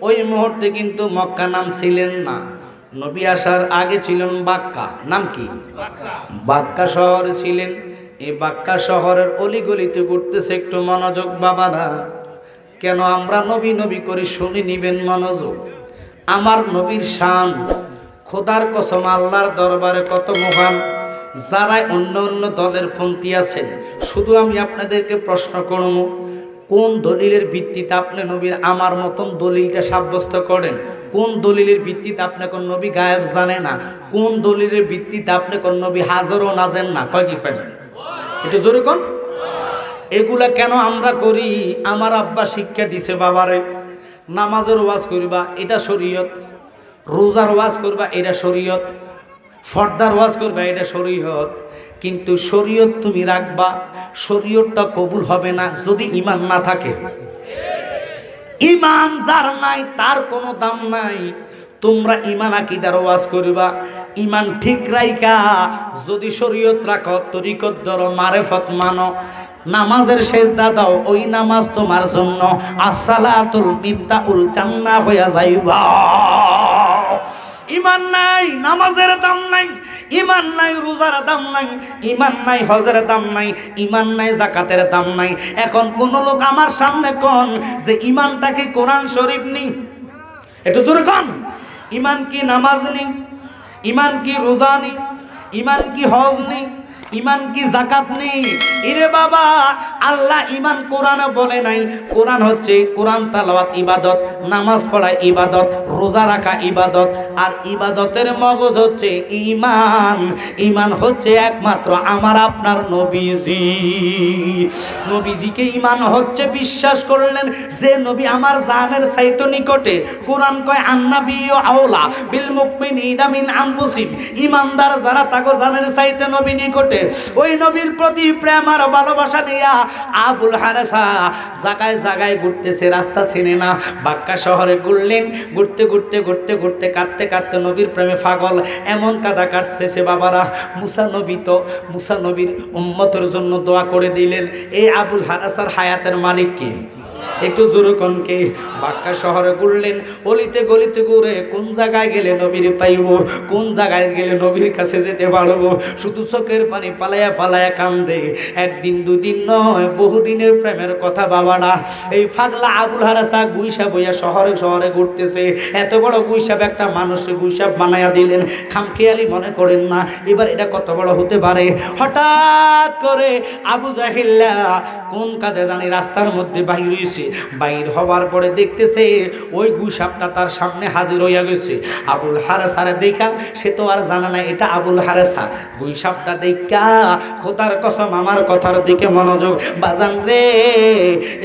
ওই মুহূর্তে কিন্তু মক্কা নাম ছিলেন না, নবী আসার আগে ছিলেন বাক্কা। নাম কি? বাক্কা শহরে ছিলেন। এই বাক্কা শহরের অলিগলিতে ঘুরতেছে। একটু মনোযোগ বাবারা, কেন আমরা নবী নবী করে শুনে নিবেন মনোযোগ। আমার নবীর শান খোদার কসম আল্লাহর দরবারে কত মহান। যারা অন্য অন্য দলের পন্থী আছেন, শুধু আমি আপনাদেরকে প্রশ্ন করব, কোন দলিলের ভিত্তিতে আপনি নবীর আমার মতন দলিলটা সাব্যস্ত করেন? কোন দলিলের ভিত্তিতে আপনি কোন নবী গায়েব জানে না? কোন দলিলের ভিত্তিতে আপনি কোন নবী হাজরও নাজেন না? কয় কি কয় না? একটু জোরে কোন। এগুলা কেন আমরা করি? আমার আব্বা শিক্ষা দিছে বাবারে, নামাজের ওয়াজ করবা এটা শরীয়ত, রোজার ওয়াজ করবা এটা শরীয়ত, ফর্দার ওয়াজ করবা এটা শরীয়ত। কিন্তু শরীয়ত তুমি রাখবা, শরীয়তটা কবুল হবে না যদি ঈমান না থাকে। ঈমান যার নাই তার কোনো দাম নাই। তোমরা ঈমান আকীদার ওয়াজ করবা, ঈমান ঠিক রাইখা যদি শরীয়ত রাখো, তরিকত ধরো, মারেফত মানো, নামাজের সেজদা দাও, ওই নামাজ তোমার জন্য আসসালাতুল মিফতাহুল জান্নাহ হইয়া যাইবা। ঈমান নাই, নামাজের দাম নাই, ঈমান নাই, রোজার দাম নাই, ঈমান নাই, হজের দাম নাই, ঈমান নাই, যাকাতের দাম নাই। এখন কোন লোক আমার সামনে কোন যে ঈমানটা কি কোরআন শরীফ নেই? একটু জোরে কোন। ঈমান কি নামাজ নেই? ঈমান কি রোজা নেই? ঈমান কি হজ নেই? ঈমান কি যাকাত নেই? ইরে বাবা, আল্লাহ ঈমান কোরআনে বলে নাই। কোরআন হচ্ছে কোরআন তালাওয়াত ইবাদত, নামাজ পড়া ইবাদত, রোজা রাখা ইবাদত, আর ইবাদতের মগজ হচ্ছে ঈমান। ঈমান হচ্ছে একমাত্র আমার আপনার নবীজি। নবীজিকে ঈমান হচ্ছে বিশ্বাস করলেন যে নবী আমার জানের চাইতে নিকটে। কোরআন কয় আন্নাবিয়্যু আওলা বিল মুমিনিনা মিন আনফুসিহিম, ঈমানদার যারা তাগো জানের চাইতে নবী নিকটে। ওই নবীর প্রতি প্রেম আর ভালোবাসা নিয়া আবুল হারেসা জায়গায় জায়গায় ঘুরতেছে, রাস্তা চেনে না। বাক্কা শহরে ঘুরলেন, ঘুরতে ঘুরতে ঘুরতে ঘুরতে কাঁদতে কাঁদতে নবীর প্রেমে পাগল, এমন কাদা কাটতেছে বাবারা। মুসা নবীর উম্মতের জন্য দোয়া করে দিলেন। এই আবুল হারেসার হায়াতের মালিক কি? একটু জোরে কনকে। বাক্কা শহরে ঘুরলেন, অলিতে গলিতে ঘুরে কোন জায়গায় গেলে নবীর পাইব, কোন জায়গায় গেলে নবীর কাছে যেতে পারবো। শুধু চোখের পানি পালায়া পালায়া কান্দে। একদিন দুদিন নয়, বহুদিনের প্রেমের কথা বাবারা। এই পাগলা আবুল হারেসা গুইসা বইয়া শহরে শহরে ঘুরতেছে। এত বড় গুইসাব একটা মানুষের গুইসাব বানায়া দিলেন। খামখেয়ালি মনে করেন না এবার এটা কত বড় হতে পারে। হঠাৎ করে আবু জাহিল্লা কোন কাজে জানি রাস্তার মধ্যে বাইর হইছে। বাইর হওয়ার পরে দেখতেছে ওই গুইসাবটা তার সামনে হাজির হইয়া গেছে। আবুল হারেসারে দেখা সে তো আর জানা না এটা আবুল হারেসা। গুইসাবটা দেখা খোদার কসম আমার কথার দিকে মনোযোগ বাজান রে।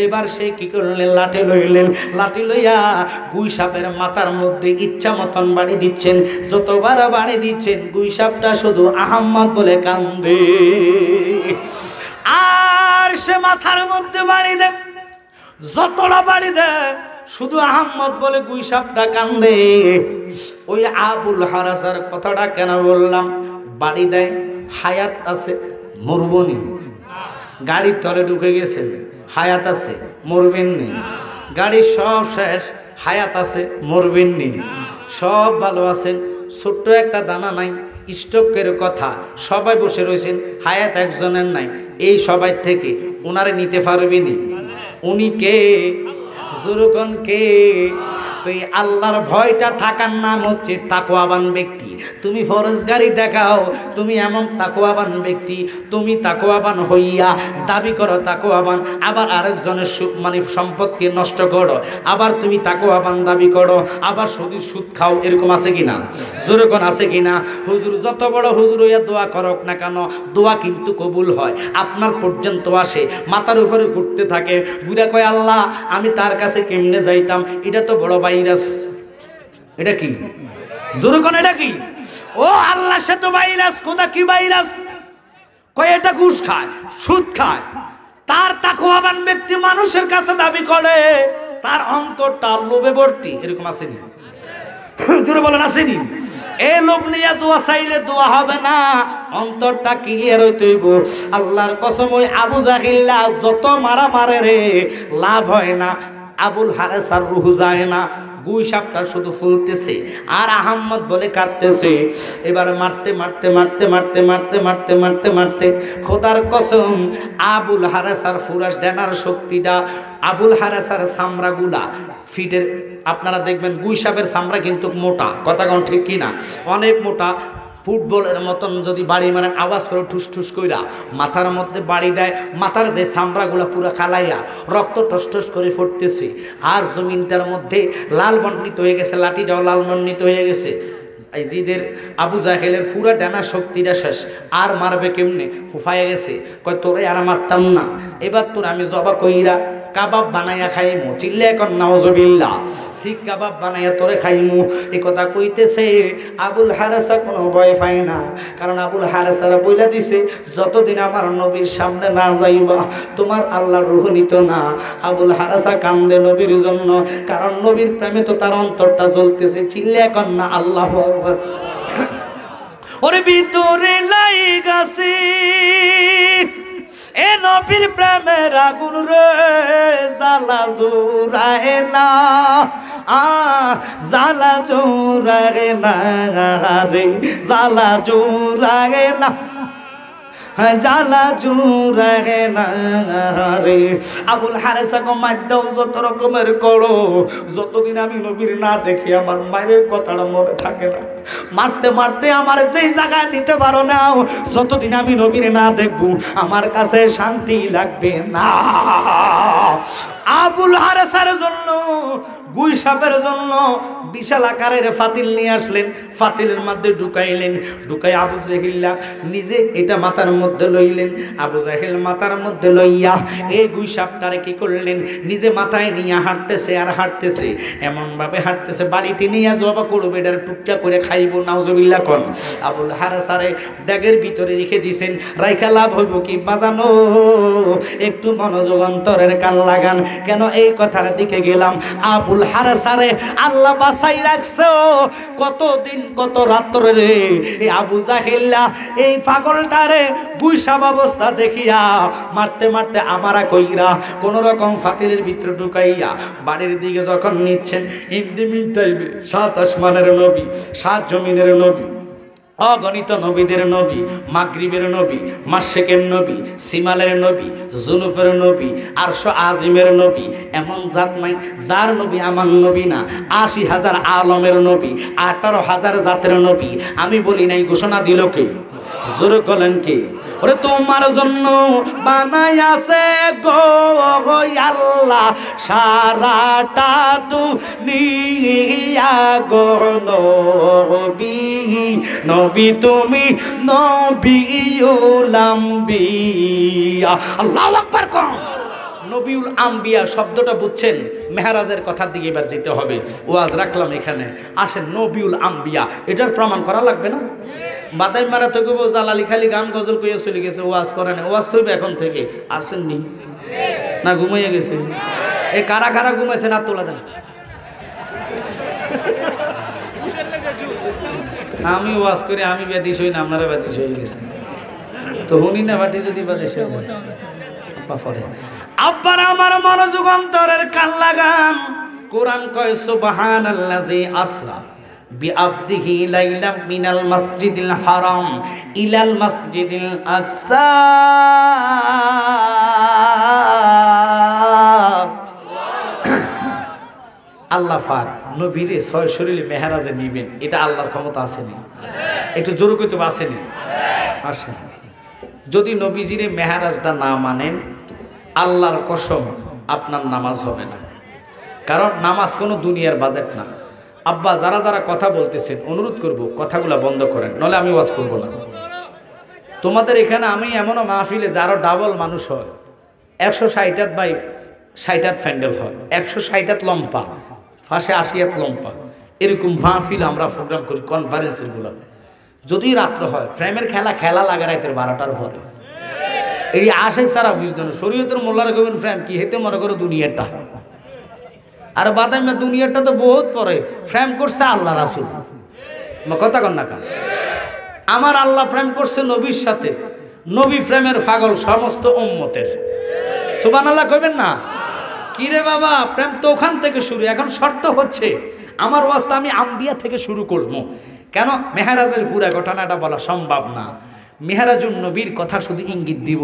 এবার সে কি করলেন, লাঠি লইলেন। লাঠি লইয়া গুইসাবের মাথার মধ্যে ইচ্ছা মতন বাড়ি দিচ্ছেন। যতবার বাড়ি দিচ্ছেন গুইসাবটা শুধু আহাম্মদ বলে কান্দে। আর সে মাথার মধ্যে বাড়ি দেয়, যতটা বাড়ি দেয় শুধু আহাম্মদ বলে গুইসাবটা কান্দে। ওই আবুল হারেসার কথাটা কেন বললাম? বাড়ি দেয়, হায়াত আছে, মরবনি। গাড়ির তলে ঢুকে গেছেন, হায়াত আছে, মরবেন নেই। গাড়ি সব শেষ, হায়াত আছে, মরবেন নেই। সব ভালো আছেন, ছোট্ট একটা দানা নাই, স্টকের কথা। সবাই বসে রয়েছেন, হায়াত একজনের নাই। এই সবাই থেকে ওনারে নিতে পারবেনি। উনি কে? জোরকন কে? তো এই আল্লাহর ভয়টা থাকার নাম হচ্ছে তাকওয়াবান ব্যক্তি। তুমি ফরজগারি দেখাও তুমি এমন তাকওয়াবান ব্যক্তি, তুমি তাকওয়াবান হইয়া দাবি করো তাকওয়াবান, আবার আরেকজনের মানে সম্পদকে নষ্ট করো, আবার তুমি তাকওয়াবান দাবি করো, আবার শুধু সুদ খাও। এরকম আছে কিনা? জোরকন আছে কিনা? হুজুর যত বড় হুজুর হইয়া দোয়া করক না কেন, দোয়া কিন্তু কবুল হয়। আপনার পর্যন্ত আসে, মাথার উপরে ঘুরতে থাকে, ঘুরে কয় আল্লাহ আমি তার কাছে কেমনে যাইতাম। এটা তো বড় ভাইরাস। এটা কি? জোরকন এটা কি? ও আল্লাহ সে তো ভাইরাস। খোদা কি ভাইরাস? কয় এটা ঘুষ খায়, সুদ খায়। তার তাকওয়াবান ব্যক্তি মানুষের কাছে দাবি করে, তার অন্তরটা লোভে ভর্তি। এরকম আসেনি? জোরে বলেন আসেনি? এই লোভ নিয়ে দোয়া চাইলে দোয়া হবে না, অন্তরটা ক্লিয়ার হইতে হইব। আল্লাহর কসম ওই আবু জাহিল্লা যত মারা মারে রে, লাভ হয় না। আবুল হারেসার রুহ যায় না। গুইসাবটা শুধু ফুলতেছে আর আহাম্মদ বলে কাঁদতেছে। এবার মারতে মারতে মারতে মারতে মারতে মারতে মারতে মারতে খোদার কসম আবুল হারেসার ফুরাস ডানার শক্তিটা, আবুল হারেসার চামড়াগুলা ফিটের, আপনারা দেখবেন গুইসাবের চামড়া কিন্তু মোটা, কথা কোন ঠিক কিনা? অনেক মোটা। ফুটবলের মতন যদি বাড়ি মানে আওয়াজ করে ঠুস ঠুস কইরা মাথার মধ্যে বাড়ি দেয়, মাথার যে চামড়াগুলা পুরা খালাইয়া রক্ত টস টস করে ফুটতেছে। আর জমিনটার মধ্যে লাল বর্ণিত হয়ে গেছে, লাঠিটাও লাল বর্ণিত হয়ে গেছে। জিদের আবু জাহেলের পুরা ডানা শক্তিটা শেষ, আর মারবে কেমনে? হুফাইয়া গেছে। কয় তোরে আর মারতাম না, এবার তোর আমি জবা কইরা কাবাব বানাইয়া খাইমু। চিল্লে এখন নাউজুবিল্লাহ, শিখ কাবাব বানাইয়া তোরে খাইমু। এই কথা কইতেছে। আবুল হারেসা কোনো ভয় পায় না, কারণ আবুল হারেসারা বইলা দিছে যতদিন আমার নবীর সামনে না যাইবা তোমার আল্লাহর রূহ নিত না। আবুল হারেসা কান্দে নবীর জন্য, কারণ নবীর প্রেমে তো তার অন্তরটা জ্বলতেছে। চিল্লে এখন না আল্লাহু আকবার। ওরে ভিতরে লাইগাছে এ নবীর প্রেমের আগুন রে, জ্বালা জোরায় না, জ্বালা জোরায় না রে, জ্বালা জোরায় না। জ্বালা জুড়ে না রে। আবুল হারেস মাদ্দাও যত রকমের করো, যতদিন আমি নবীর না দেখি আমার মায়ের কথাটা মনে থাকে না। মারতে মারতে আমার যেই জায়গায় নিতে পারো না, যতদিন আমি নবীর না দেখবো আমার কাছে শান্তি লাগবে না। আবুল হারেসের জন্য, গুই সাপের জন্য বিশাল আকারের ফাতিল নিয়ে আসলেন, ফাতিলের মধ্যে ঢুকাইলেন, ঢুকাই আবু জাহিল্লা নিজে এটা মাথার মধ্যে লইলেন। আবু জাহিল মাথার মধ্যে লইয়া এই গুই সাপটারে কি করলেন, নিজে মাথায় নিয়ে হাঁটতেছে আর হাঁটতেছে, এমনভাবে হাঁটতেছে বাড়িতে নিয়ে জবা করবে, এটার টুকটা করে খাইব, নাউজুবিল্লাহ কোন। আবুল হারেসারে ড্যাগের ভিতরে রেখে দিছেন, রাইখা লাভ হইব কি বাজানো, একটু মনোযোগ অন্তরের কান লাগান, কেন এই কথার দিকে গেলাম। আবুল হারেসারে আল্লাহ বাঁচাই রাখছে কতদিন কত রাত্রে রে। এই আবু জাহিল্লা এই পাগলটারে গুইসাব অবস্থা দেখিয়া মারতে মারতে আমারা কইরা কোন রকম ফাতিলের ভিতরে ঢুকাইয়া বাড়ির দিকে যখন নিচ্ছেন, ইন্দি মিন টাইমে 7 আসমানের নবী, 7 জমিনের নবী, অগণিত নবীদের নবী, মাগরিবের নবী, মাশরিকের নবী, সিমালের নবী, জুনুফের নবী, আরশ আজিমের নবী, এমন জাত নাই যার নবী আমার নবী না। 80,000 আলমের নবী, 18,000 জাতের নবী। আমি বলি নাই, ঘোষণা দিল কে? জোরে বলেন কে? ওরে তোমার জন্য বানাইয়াছে গো আল্লাহ সারাটা দুনিয়া গো নবী, নবী তুমি নবীউল আম্বিয়া। আল্লাহু আকবার কোন। নবীউল আম্বিয়া শব্দটা বুঝছেন? মেহরাজের কথার দিকে এবার যেতে হবে। ওয়াজ রাখলাম এখানে, আসেন নবীউল আম্বিয়া, এটার প্রমাণ করা লাগবে না? বাদাই মারা থেকে জালালি খালি গান গজল কইয়া চলে গেছে, ওয়াজ করে না। ওয়াজ তৈবে এখন থেকে আসেননি না, ঘুমাইয়া গেছে? এ কারা কারা ঘুমাইছে না তোলা দেন। আমি ওয়াজ করি, আমি ব্যাধিস হই না, আপনারা ব্যাধিস হয়ে গেছে তো হুনি না বাটি যদি বাদেশ পরে। আব্বারা আমার মনোযোগ অন্তরের কান লাগান। কোরআন কয় সুবহানাল্লাযী আসরা বিআবদিহি লাইলাম মিনাল মাসজিদিল হারাম ইলাল মাসজিদিল আকসা। আল্লাহ পাক নবীরে 6 শরীরে মেহরাজে নিবেন, এটা আল্লাহর ক্ষমতা আসেনি? একটু জোরে কইতে আসেনি? আসেন। যদি নবীজিরে মেহরাজটা না মানেন, আল্লাহর কসম আপনার নামাজ হবে না। কারণ নামাজ কোনো দুনিয়ার বাজেট না। আব্বা যারা যারা কথা বলতেছেন, অনুরোধ করব কথাগুলো বন্ধ করেন, নলে আমি ওয়াজ করব না। তোমাদের এখানে আমি এমনও মাহফিলে যারও ডাবল মানুষ হয়, 160 বাই 60 প্যান্ডেল হয়, 160 লম্পা, ফাঁসে 80 লম্পা, এরকম মাহফিল আমরা প্রোগ্রাম করি কনফারেন্সের গুলো। যদি রাত্র হয়, প্রেমের খেলা লাগে রাতের 12টার পরে। এই আশেক সারা বুঝতো না, শরীয়তের মোল্লারা কবেন প্রেম কি হেতে মনে করো দুনিয়াটা, আর বাদামে দুনিয়াটা তো বহুত পরে। প্রেম করছে আল্লাহ রাসূল, কথা কন না কেন? আমার আল্লাহ প্রেম করছে নবীর সাথে, নবী প্রেমের পাগল সমস্ত উম্মতের। সুবহানাল্লাহ কইবেন না? কি রে বাবা, প্রেম তো ওখান থেকে শুরু। এখন শর্ত হচ্ছে আমার ওয়াজটা আমি আম্বিয়া থেকে শুরু করবো। কেন? মেহরাজের পুরা ঘটনাটা বলা সম্ভব না। মেহরাজুন নবীর কথা শুধু ইঙ্গিত দিব।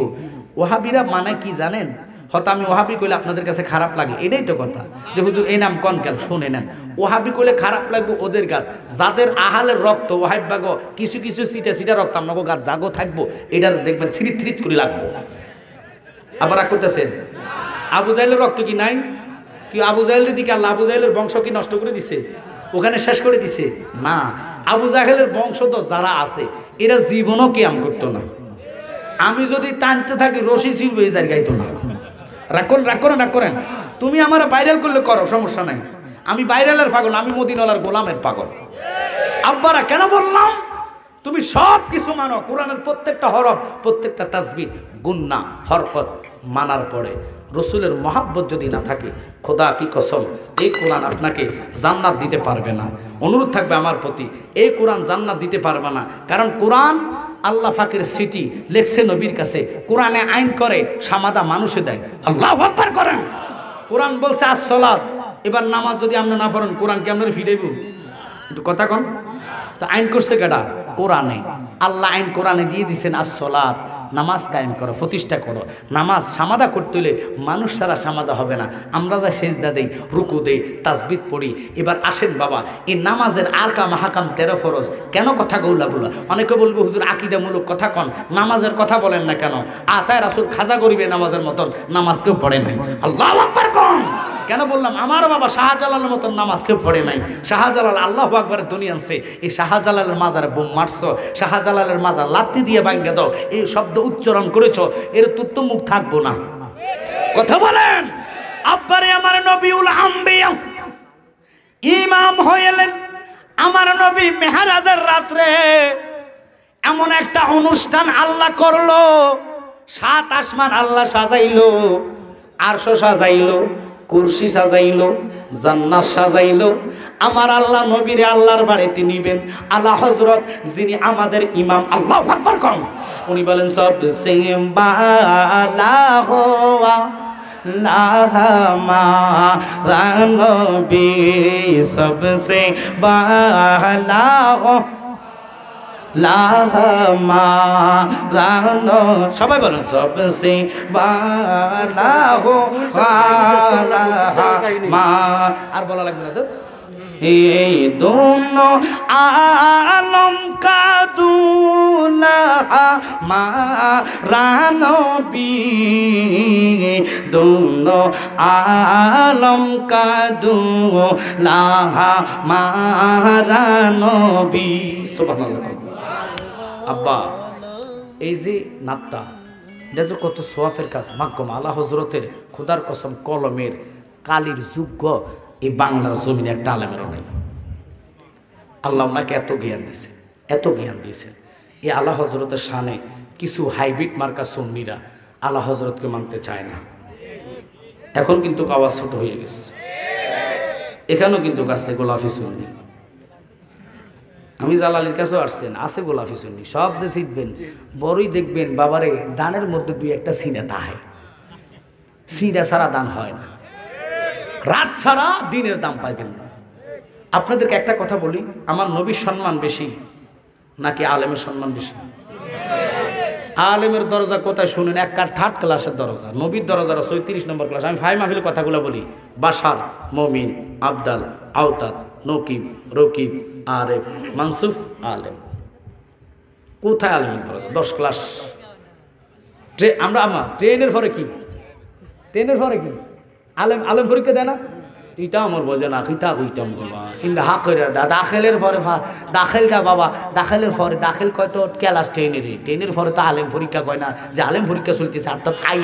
ওহাবিরা মানে কি জানেন? হয়তো আমি ওহাবি কইলে আপনাদের কাছে খারাপ লাগে, এটাই তো কথা, যে হুজুর এই নাম কন কেন শুনে নেন। ওহাবি কইলে খারাপ লাগবে ওদের গাত, যাদের আহালের রক্ত ওহাব বাগো কিছু কিছু সিটা রক্ত আপনাকে গাত জাগো থাকবো, এটার দেখবেন সিরিত করে লাগবো। আবার রাগ করতেছেন? আবু জাহেলের রক্ত কি নাই? কি আবু জাহেলের দিকে আল্লাহ আবু জাহেলের বংশ কি নষ্ট করে দিছে? ওখানে শেষ করে দিছে না। আবু জাহেলের বংশধর যারা আছে এরা জীবনও কিয়াম করতো না। আমি যদি টানতে থাকি রশি ছিঁড়বে, এই জায়গায় গাইতো না। রাগ করেন। তুমি আমার ভাইরাল করলে করো, সমস্যা নাই। আমি ভাইরালের পাগল, আমি মদিনাওয়ালার গোলামের পাগল। আব্বারা কেন বললাম? তুমি সব কিছু মানো, কোরআনের প্রত্যেকটা হরফ, প্রত্যেকটা তাসবিহ, গুন্না, হরকত মানার পরে রসুলের মহাব্বত যদি না থাকে, খোদা কি কসম, এই কোরআন আপনাকে জান্নাত দিতে পারবে না। অনুরোধ থাকবে আমার প্রতি, এই কোরআন জান্নাত দিতে পারবে না। কারণ কোরআন আল্লাহ পাকের সিটি লেখছে নবীর কাছে, কোরআনে আইন করে, সামাদা মানুষে দেয়। আল্লাহু আকবার করেন। কোরআন বলছে আস-সালাত। এবার নামাজ যদি আপনি না পড়েন, কোরআন কি আপনার ফিরাইব? একটু কথা কন তো। আইন করছে কেডা? কোরআনে। আল্লাহ আইন কোরআনে দিয়ে দিচ্ছেন আস-সালাত। নামাজ কায়েম করো, প্রতিষ্ঠা করো। নামাজ সামাদা করতে হলে মানুষ ছাড়া সামাদা হবে না। আমরা যা সেজদা দেই, রুকু দেই, তাসবিদ পড়ি। এবার আসেন বাবা, এই নামাজের আরকাম হাকাম 13 ফরজ কেন কথা গৌলা বলা? অনেকে বলবো হুজুর আকিদামূলক কথা কন, নামাজের কথা বলেন না কেন? আতায় রাসূল খাজা গরিবে নামাজের মতন নামাজ কেউ পড়ে নাই। আল্লাহু আকবার কোন কেন বললাম? আমার বাবা শাহজালালের মতন নামাজ কেউ পড়ে নাই। শাহজালাল আল্লাহু আকবারের দুনিয়া আনছে। এই শাহজালালের মাজারে বোম মারছো, শাহজালালের মাজার লাত্তি দিয়ে ভাঙিয়ে দাও, এই শব্দ উচ্চারণ করেছো, এর তুত্ত মুখ থাকবো না। কথা বলেন। আব্বারে আমার নবিউল আম্বিয়া ইমাম হইলেন। আমার নবী মেহরাজের রাত্রে এমন একটা অনুষ্ঠান আল্লাহ করলো, 7 আসমান আল্লাহ সাজাইলো, আরশ সাজাইলো, কুরসি সাজাইলো, জান্নাত সাজাইলো। আমার আল্লাহ নবীরে আল্লাহর বাড়িতে নিবেন। আলা হযরত যিনি আমাদের ইমাম, আল্লাহু আকবার কোন, উনি বলেন সবসে বালা হোয়া हमारा नबी सबसे बाला हो সবাই বলেন সবসে বালা হো আর বলা লাগবে না তো। এই दोनों आलम का दूल्हा हमारा नबी, दोनों आलम का दूल्हा हमारा नबी। सुबहानाल्लाह। আব্বা এই যে নাটটা, এটা যে কত সোয়াফের কাজ। মাকম আলা হজরতের খুদার কসম কলমের কালির যোগ্য এই বাংলার জমিনে একটা আলেমেরও নেই। আল্লাহ ওনাকে এত জ্ঞান দিয়েছে, এত জ্ঞান দিয়েছেন। এই আলা হজরতের শানে কিছু হাইব্রিড মার্কা সুন্নিরা আলা হজরতকে মানতে চায় না। এখন কিন্তু আওয়াজ ছোট হয়ে গেছে। এখানেও কিন্তু আছে গোলাফি সুন্নি। আমি জালালির কাছেও আসছেন, আছে গোলাফি সুন্নি। সব যে শিখবেন বড়ই দেখবেন বাবারে দানের মধ্যে 2-1টা সিনা তাহে। সিনা ছাড়া দান হয় না, রাত ছাড়া দিনের দাম পাইবেন না। আপনাদেরকে একটা কথা বলি, আমার নবীর সম্মান বেশি নাকি আলেমের সম্মান বেশি? আলেমের দরজা কোথায় শুনেন? এক কার 3rd ক্লাসের দরজা, নবীর দরজার 34 নম্বর ক্লাস। আমি 5 মাহফিলের কথাগুলো বলি। বাশার, মমিন, আবদাল, আওতাদ, নকিব, রকিব, আরেফ, মানসুফ, আলেম। কোথায় আলেমের দরজা? 10 ক্লাস। আমার ট্রেনের পরে কি? ট্রেনের পরে কি আলেম? আলেম পরীক্ষা দেয় না? এটা আমার বোঝে না, কিতা কইতাম জমা ইন্দা হা করে দাখিলের পরে দাখিলটা বাবা, দাখিলের পরে দাখিল কয় তো ক্লাস 10-এর, 10-এর পরে তো আলেম পরীক্ষা কয় না, যে আলেম পরীক্ষা চলতেছে আর তো আই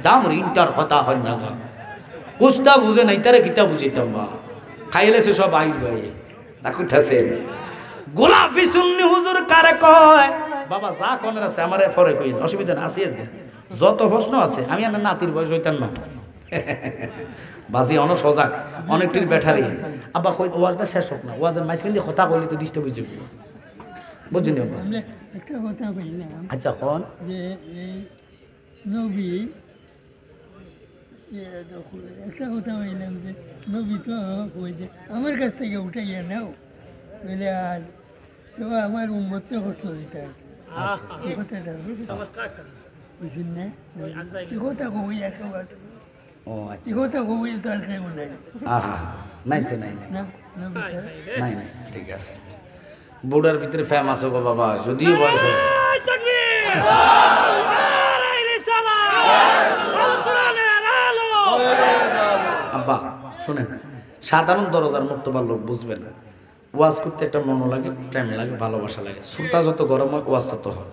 দাম ইন্টার কথা হয় না। কুস্তা বুঝে নাই তারা কিতা বুঝিতাম বা খাইলে সে সব আই গায়ে ডাকুঠাছে। গোলাপি সুন্নি হুজুর কারে কয়? বাবা যা কোনের আছে আমার পরে কই, অসুবিধা না আছে। আজকে যত প্রশ্ন আছে আমি আর নাতির বয়স হইতাম না বাজি অন সজাগ অনেকটির ব্যাটারি। আবার কই ওয়াজটা শেষ হোক না, ওয়াজের মাঝখান দিয়ে কথা বললে তো ডিস্টার্ব হয়ে যাবে, বুঝছেন? একটা কথা বললাম। আচ্ছা কোন যে এই নবী, একটা কথা বললাম যে নবী তো ওই যে আমার কাছ থেকে উঠাইয়া নাও বলে, আর তো আমার উন্মত্ত কষ্ট দিতে আর কি কথাটা বুঝুন না। কথা কই একটা কথা, ও আচ্ছা কথা কই তো আর কেউ নাই। নাই তো নাই না নবী নাই নাই ঠিক আছে। বুড়ার ভিতরে ফেমাস গো বাবা, যদিও বয়স হয়। আব্বা শুনেন, সাধারণ দরজার মুক্তবার লোক বুঝবে না। ওয়াজ করতে একটা মন লাগে, প্রেম লাগে, ভালোবাসা লাগে। শ্রোতা যত গরম হয় ওয়াজ তত হয়।